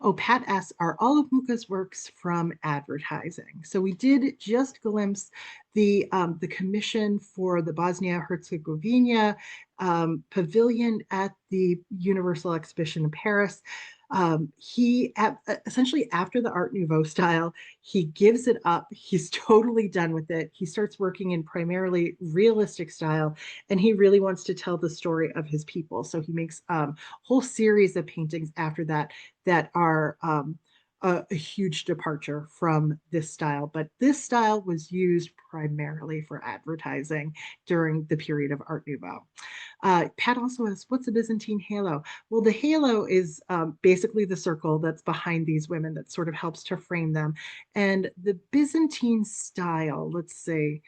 Oh, Pat asks, are all of Mucha's works from advertising? So we did just glimpse the commission for the Bosnia-Herzegovina pavilion at the Universal Exhibition in Paris. Essentially after the Art Nouveau style, he gives it up. He's totally done with it. He starts working in primarily realistic style, and he really wants to tell the story of his people. So he makes a whole series of paintings after that that are a huge departure from this style. But this style was used primarily for advertising during the period of Art Nouveau. Pat also asks, what's a Byzantine halo? Well, the halo is basically the circle that's behind these women that sort of helps to frame them. And the Byzantine style, let's see,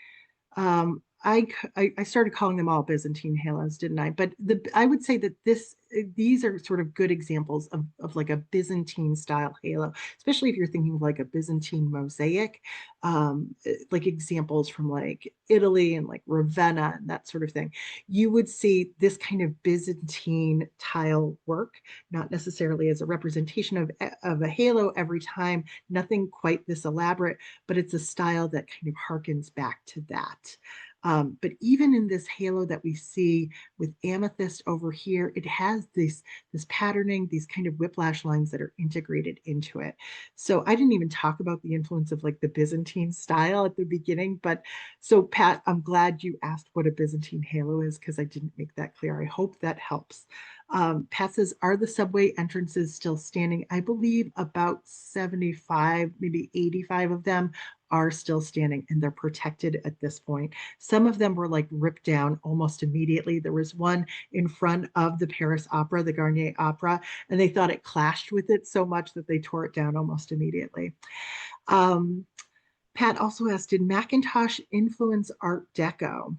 I started calling them all Byzantine halos, didn't I? But I would say that these are sort of good examples of like a Byzantine style halo, especially if you're thinking of like a Byzantine mosaic, like examples from like Italy and like Ravenna and that sort of thing. You would see this kind of Byzantine tile work, not necessarily as a representation of a halo every time, nothing quite this elaborate, but it's a style that kind of harkens back to that. But even in this halo that we see with amethyst over here, it has this patterning, these kind of whiplash lines that are integrated into it. So I didn't even talk about the influence of like the Byzantine style at the beginning, but so Pat, I'm glad you asked what a Byzantine halo is because I didn't make that clear. I hope that helps. Pat says, are the subway entrances still standing? I believe about 75, maybe 85 of them are still standing and they're protected at this point. Some of them were like ripped down almost immediately. There was one in front of the Paris Opera, the Garnier Opera, and they thought it clashed with it so much that they tore it down almost immediately. Pat also asked, did Macintosh influence Art Deco?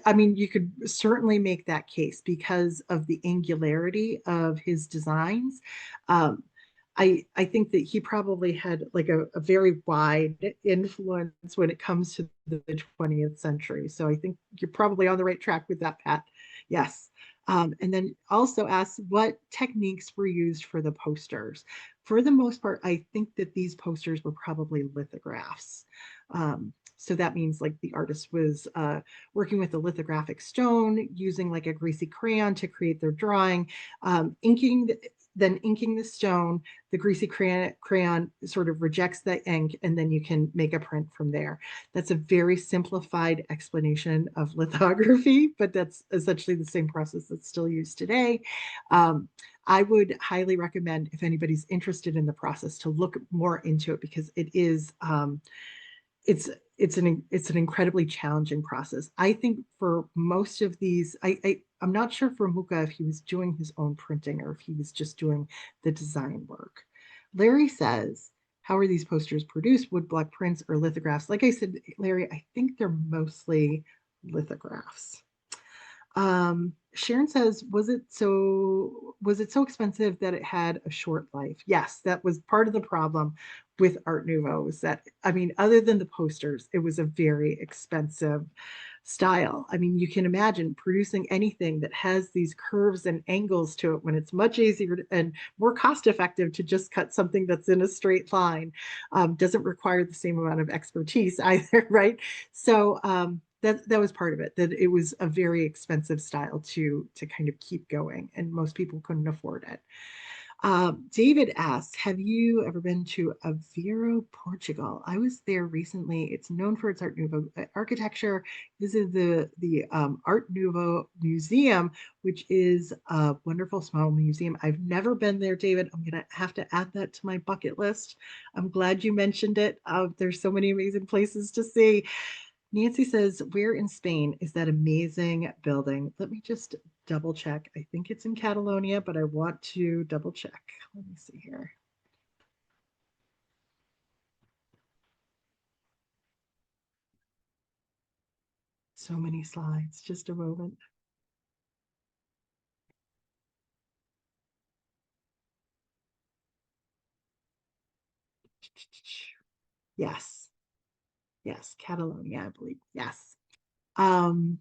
I mean, you could certainly make that case because of the angularity of his designs. I think that he probably had like a very wide influence when it comes to the 20th century. So I think you're probably on the right track with that, Pat. Yes. And then also asks what techniques were used for the posters. For the most part, I think that these posters were probably lithographs. So that means like the artist was working with a lithographic stone, using like a greasy crayon to create their drawing, then inking the stone. The greasy crayon sort of rejects the ink, and then you can make a print from there. That's a very simplified explanation of lithography, but that's essentially the same process that's still used today. Um, I would highly recommend, if anybody's interested in the process, to look more into it, because it is it's it's an incredibly challenging process. I think for most of these, I'm not sure for Mucha if he was doing his own printing or if he was just doing the design work. Larry says, how are these posters produced? Wood block prints or lithographs? Like I said, Larry, I think they're mostly lithographs. Sharon says, was it so expensive that it had a short life? Yes, that was part of the problem with Art Nouveau, is that, I mean, other than the posters, it was a very expensive style. I mean, you can imagine producing anything that has these curves and angles to it when it's much easier and more cost effective to just cut something that's in a straight line. Doesn't require the same amount of expertise either, right? So that was part of it, that it was a very expensive style to kind of keep going, and most people couldn't afford it. David asks, have you ever been to Aveiro, Portugal? I was there recently. It's known for its Art Nouveau architecture. Visited the Art Nouveau Museum, which is a wonderful small museum. I've never been there, David. I'm going to have to add that to my bucket list. I'm glad you mentioned it. There's so many amazing places to see. Nancy says, where in Spain is that amazing building? Let me just double check. I think it's in Catalonia, but I want to double check. Let me see here. So many slides. Just a moment. Yes. Yes. Catalonia, I believe. Yes. Um,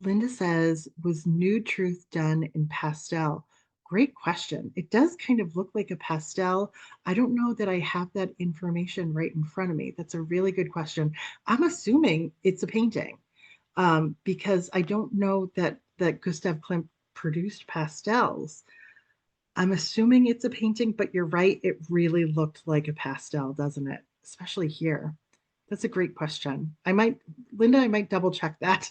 Linda says, was Nude Truth done in pastel? Great question. It does kind of look like a pastel. I don't know that I have that information right in front of me. That's a really good question. I'm assuming it's a painting, because I don't know that Gustav Klimt produced pastels. I'm assuming it's a painting, but you're right. It really looked like a pastel, doesn't it? Especially here. That's a great question. Linda, I might double check that.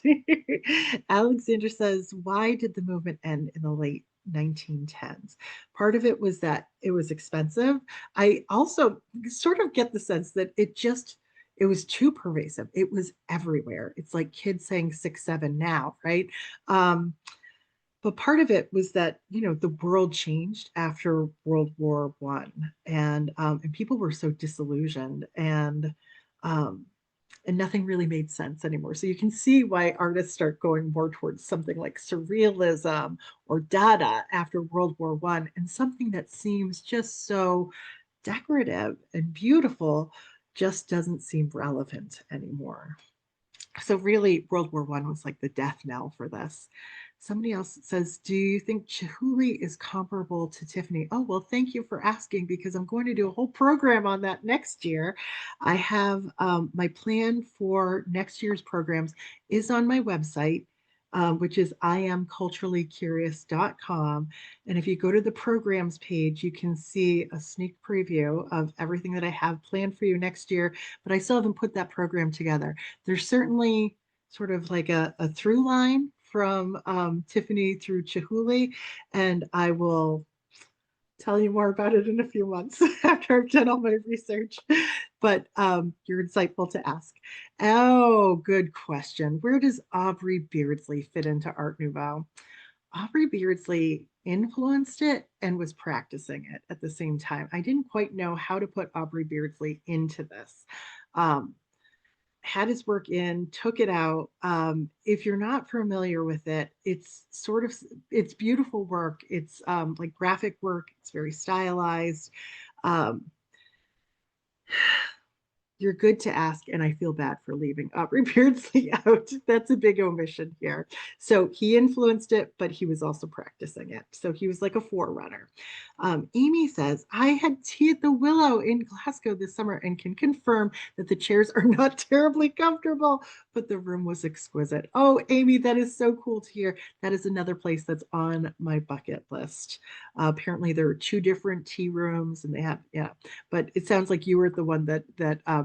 Alexander says, why did the movement end in the late 1910s? Part of it was that it was expensive. I also sort of get the sense that it was too pervasive. It was everywhere. It's like kids saying 6-7 now, right? Um, but part of it was that, the world changed after World War I, and people were so disillusioned, um, and nothing really made sense anymore. So you can see why artists start going more towards something like surrealism or Dada after World War I, and something that seems just so decorative and beautiful just doesn't seem relevant anymore. So really, World War I was like the death knell for this. Somebody else says, do you think Chihuly is comparable to Tiffany? Oh, well, thank you for asking, because I'm going to do a whole program on that next year. I have my plan for next year's programs is on my website, which is iamculturallycurious.com. And if you go to the programs page, you can see a sneak preview of everything that I have planned for you next year, but I still haven't put that program together. There's certainly sort of like a through line from Tiffany through Chihuly, and I will tell you more about it in a few months after I've done all my research. But you're insightful to ask. Oh, good question. Where does Aubrey Beardsley fit into Art Nouveau? Aubrey Beardsley influenced it and was practicing it at the same time. I didn't quite know how to put Aubrey Beardsley into this. Um, had his work in, took it out. If you're not familiar with it, it's beautiful work. It's like graphic work. It's very stylized. Um, You're good to ask, and I feel bad for leaving Aubrey Beardsley out. That's a big omission here. So he influenced it, but he was also practicing it. So he was like a forerunner. Amy says, I had tea at the Willow in Glasgow this summer and can confirm that the chairs are not terribly comfortable, but the room was exquisite. Oh, Amy, that is so cool to hear. That is another place that's on my bucket list. Apparently, there are two different tea rooms, and they have, yeah. But it sounds like you were the one that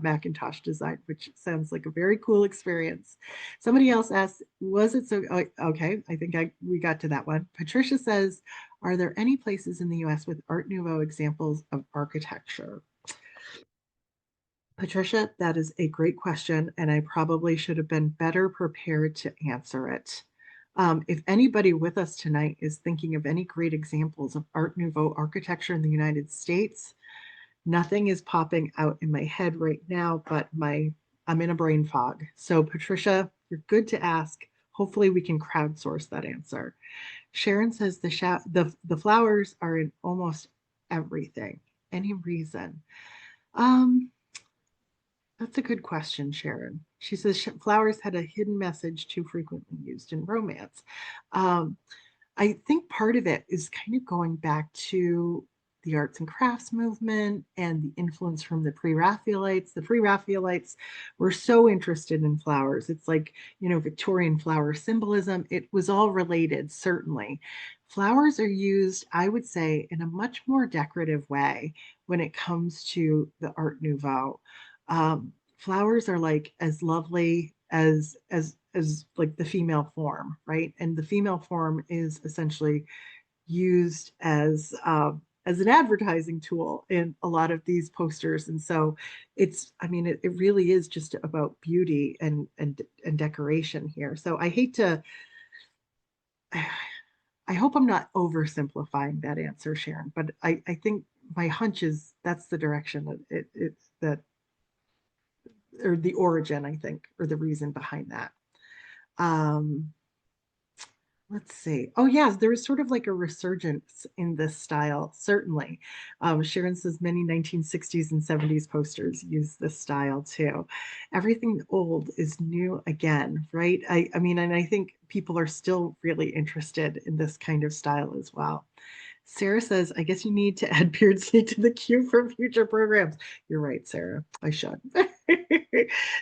Macintosh designed, which sounds like a very cool experience. Somebody else asked, "Was it so?" Oh, okay, I think we got to that one. Patricia says, "Are there any places in the U.S. with Art Nouveau examples of architecture?" Patricia, that is a great question, and I probably should have been better prepared to answer it. If anybody with us tonight is thinking of any great examples of Art Nouveau architecture in the United States, nothing is popping out in my head right now, but I'm in a brain fog. So Patricia, you're good to ask. Hopefully we can crowdsource that answer. Sharon says the flowers are in almost everything. Any reason? Um, that's a good question, Sharon. She says flowers had a hidden message too frequently used in romance. Um, I think part of it is kind of going back to the arts and crafts movement and the influence from the pre-Raphaelites. The pre-Raphaelites were so interested in flowers. It's like, Victorian flower symbolism. It was all related, certainly. Flowers are used, I would say, in a much more decorative way when it comes to the Art Nouveau. Flowers are like as lovely as like the female form, right? And the female form is essentially used as an advertising tool in a lot of these posters. And so it really is just about beauty and decoration here. So I hate to I hope I'm not oversimplifying that answer, Sharon, but I think my hunch is that's the direction that it's that or the origin, I think, or the reason behind that. Um, let's see. Oh, yeah, there was sort of like a resurgence in this style, certainly. Sharon says many 1960s and 70s posters use this style too. Everything old is new again, right? I mean, and I think people are still really interested in this kind of style as well. Sarah says, I guess you need to add Beardsley to the queue for future programs. You're right, Sarah. I should.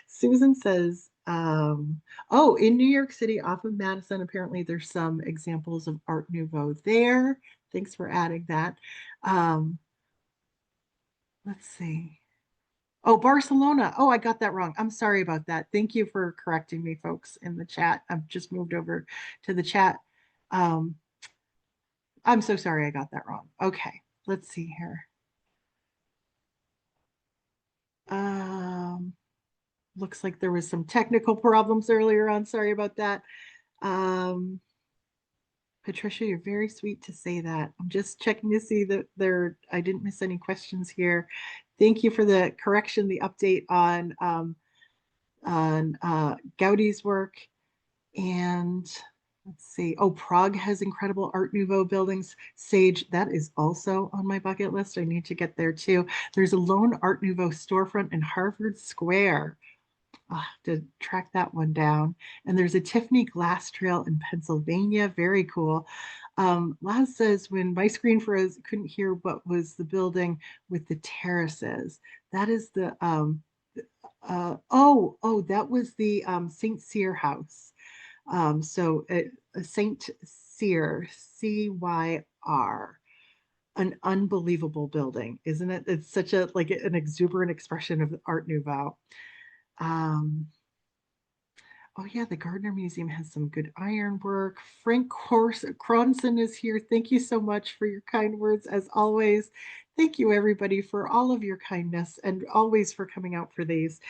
Susan says, oh, in New York City off of Madison, apparently there's some examples of Art Nouveau there. Thanks for adding that. Um, let's see. Oh, Barcelona. Oh, I got that wrong. I'm sorry about that. Thank you for correcting me, folks, in the chat. I've just moved over to the chat. Um, I'm so sorry I got that wrong. Okay, let's see here. Um, looks like there was some technical problems earlier on. Sorry about that. Um, Patricia, you're very sweet to say that. I'm just checking to see that I didn't miss any questions here. Thank you for the correction, the update on Gaudi's work. And let's see. Oh, Prague has incredible Art Nouveau buildings. Sage, that is also on my bucket list. I need to get there too. There's a lone Art Nouveau storefront in Harvard Square. I'll have to track that one down. And there's a Tiffany glass trail in Pennsylvania. Very cool. Laz says, when my screen froze, couldn't hear what was the building with the terraces. That is the, that was the St. Cyr house. So Saint Cyr, Cyr, an unbelievable building, isn't it? It's such a like an exuberant expression of Art Nouveau. Um, oh yeah, the Gardner Museum has some good ironwork. Frank Cronson is here. Thank you so much for your kind words, as always. Thank you, everybody, for all of your kindness and always for coming out for these.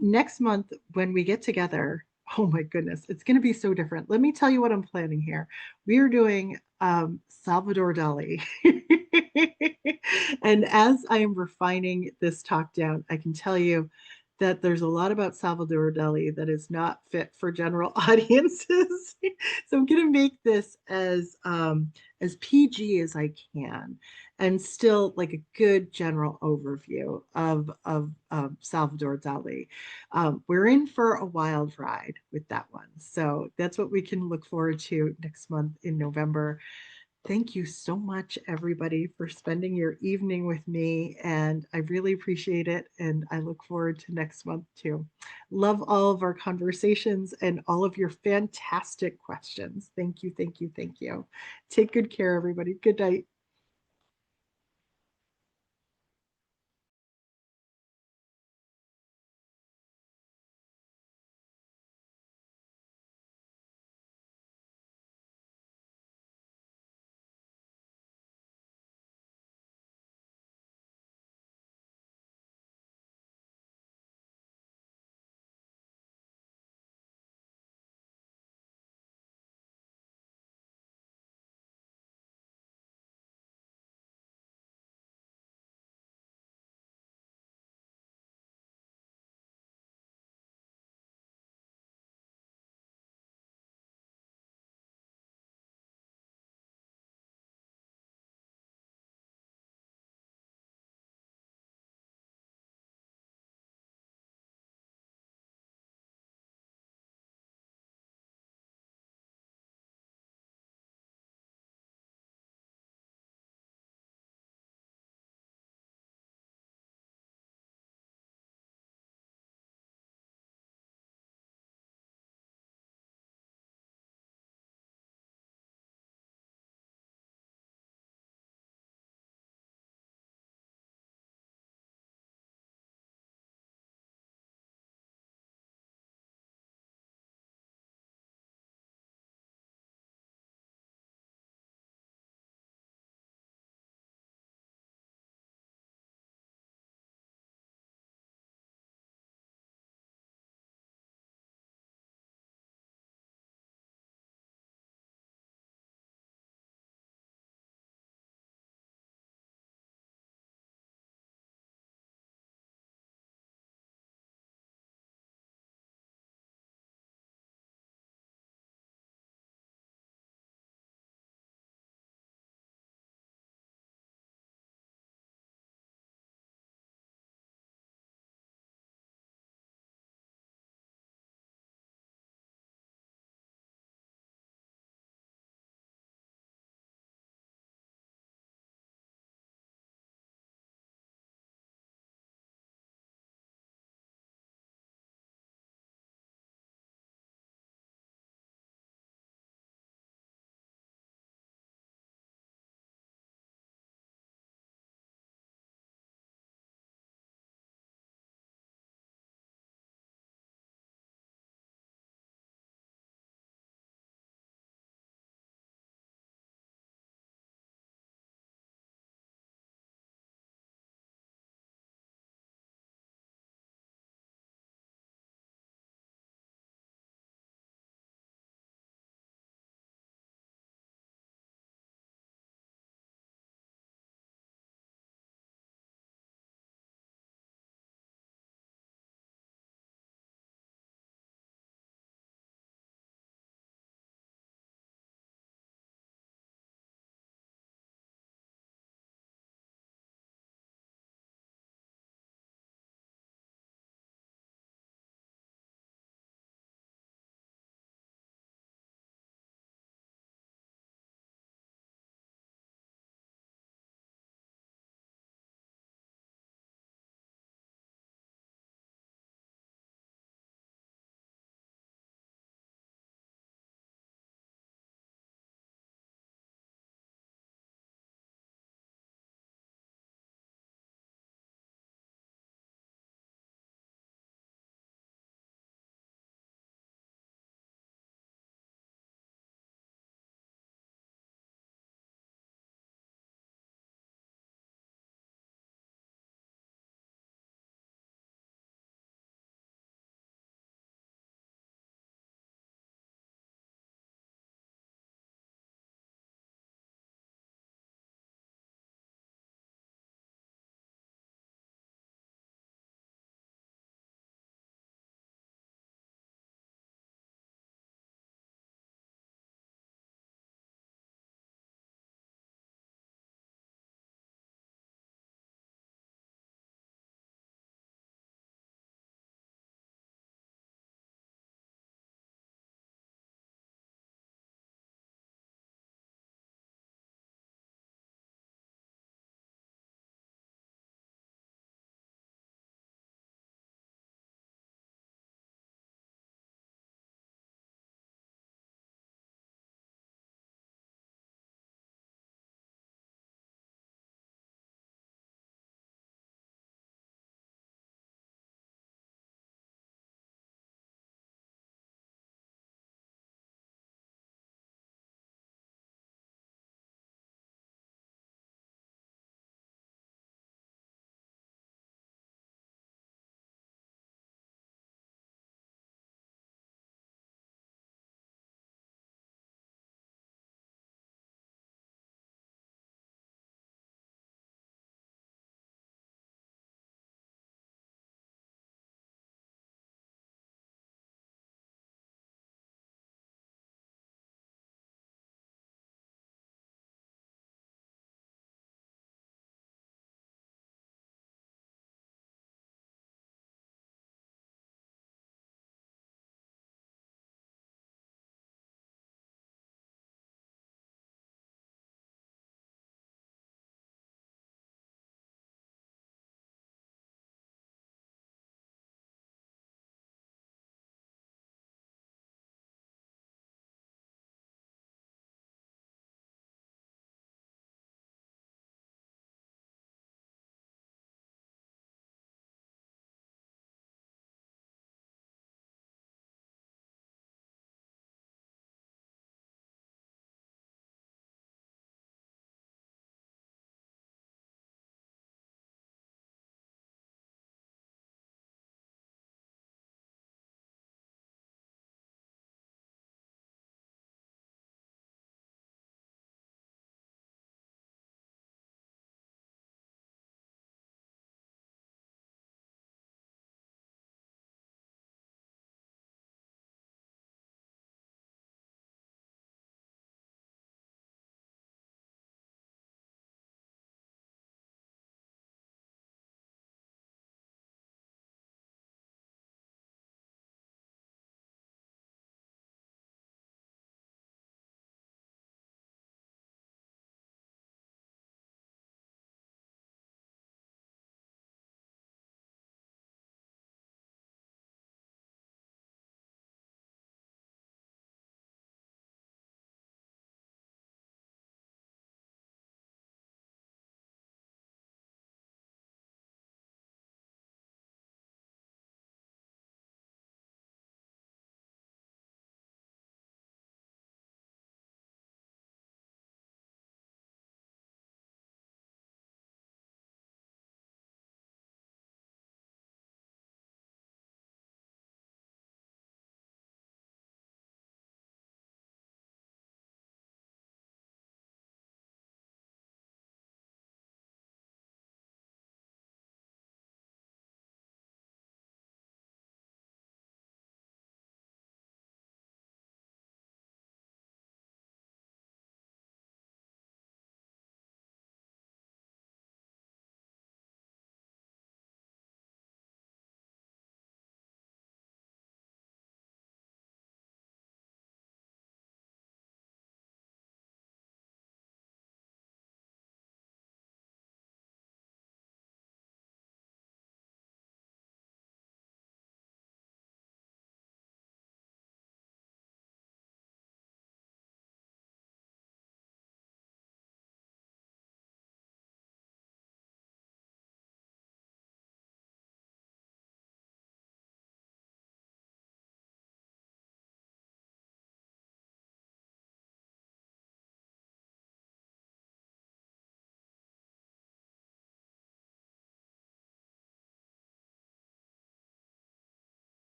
Next month, when we get together, oh my goodness, it's going to be so different. Let me tell you what I'm planning here. We are doing Salvador Dali. And as I am refining this talk down, I can tell you that there's a lot about Salvador Dali that is not fit for general audiences. So I'm going to make this as PG as I can, and still like a good general overview of Salvador Dali. We're in for a wild ride with that one. So that's what we can look forward to next month in November. Thank you so much, everybody, for spending your evening with me. And I really appreciate it. And I look forward to next month, too. Love all of our conversations and all of your fantastic questions. Thank you, thank you, thank you. Take good care, everybody. Good night.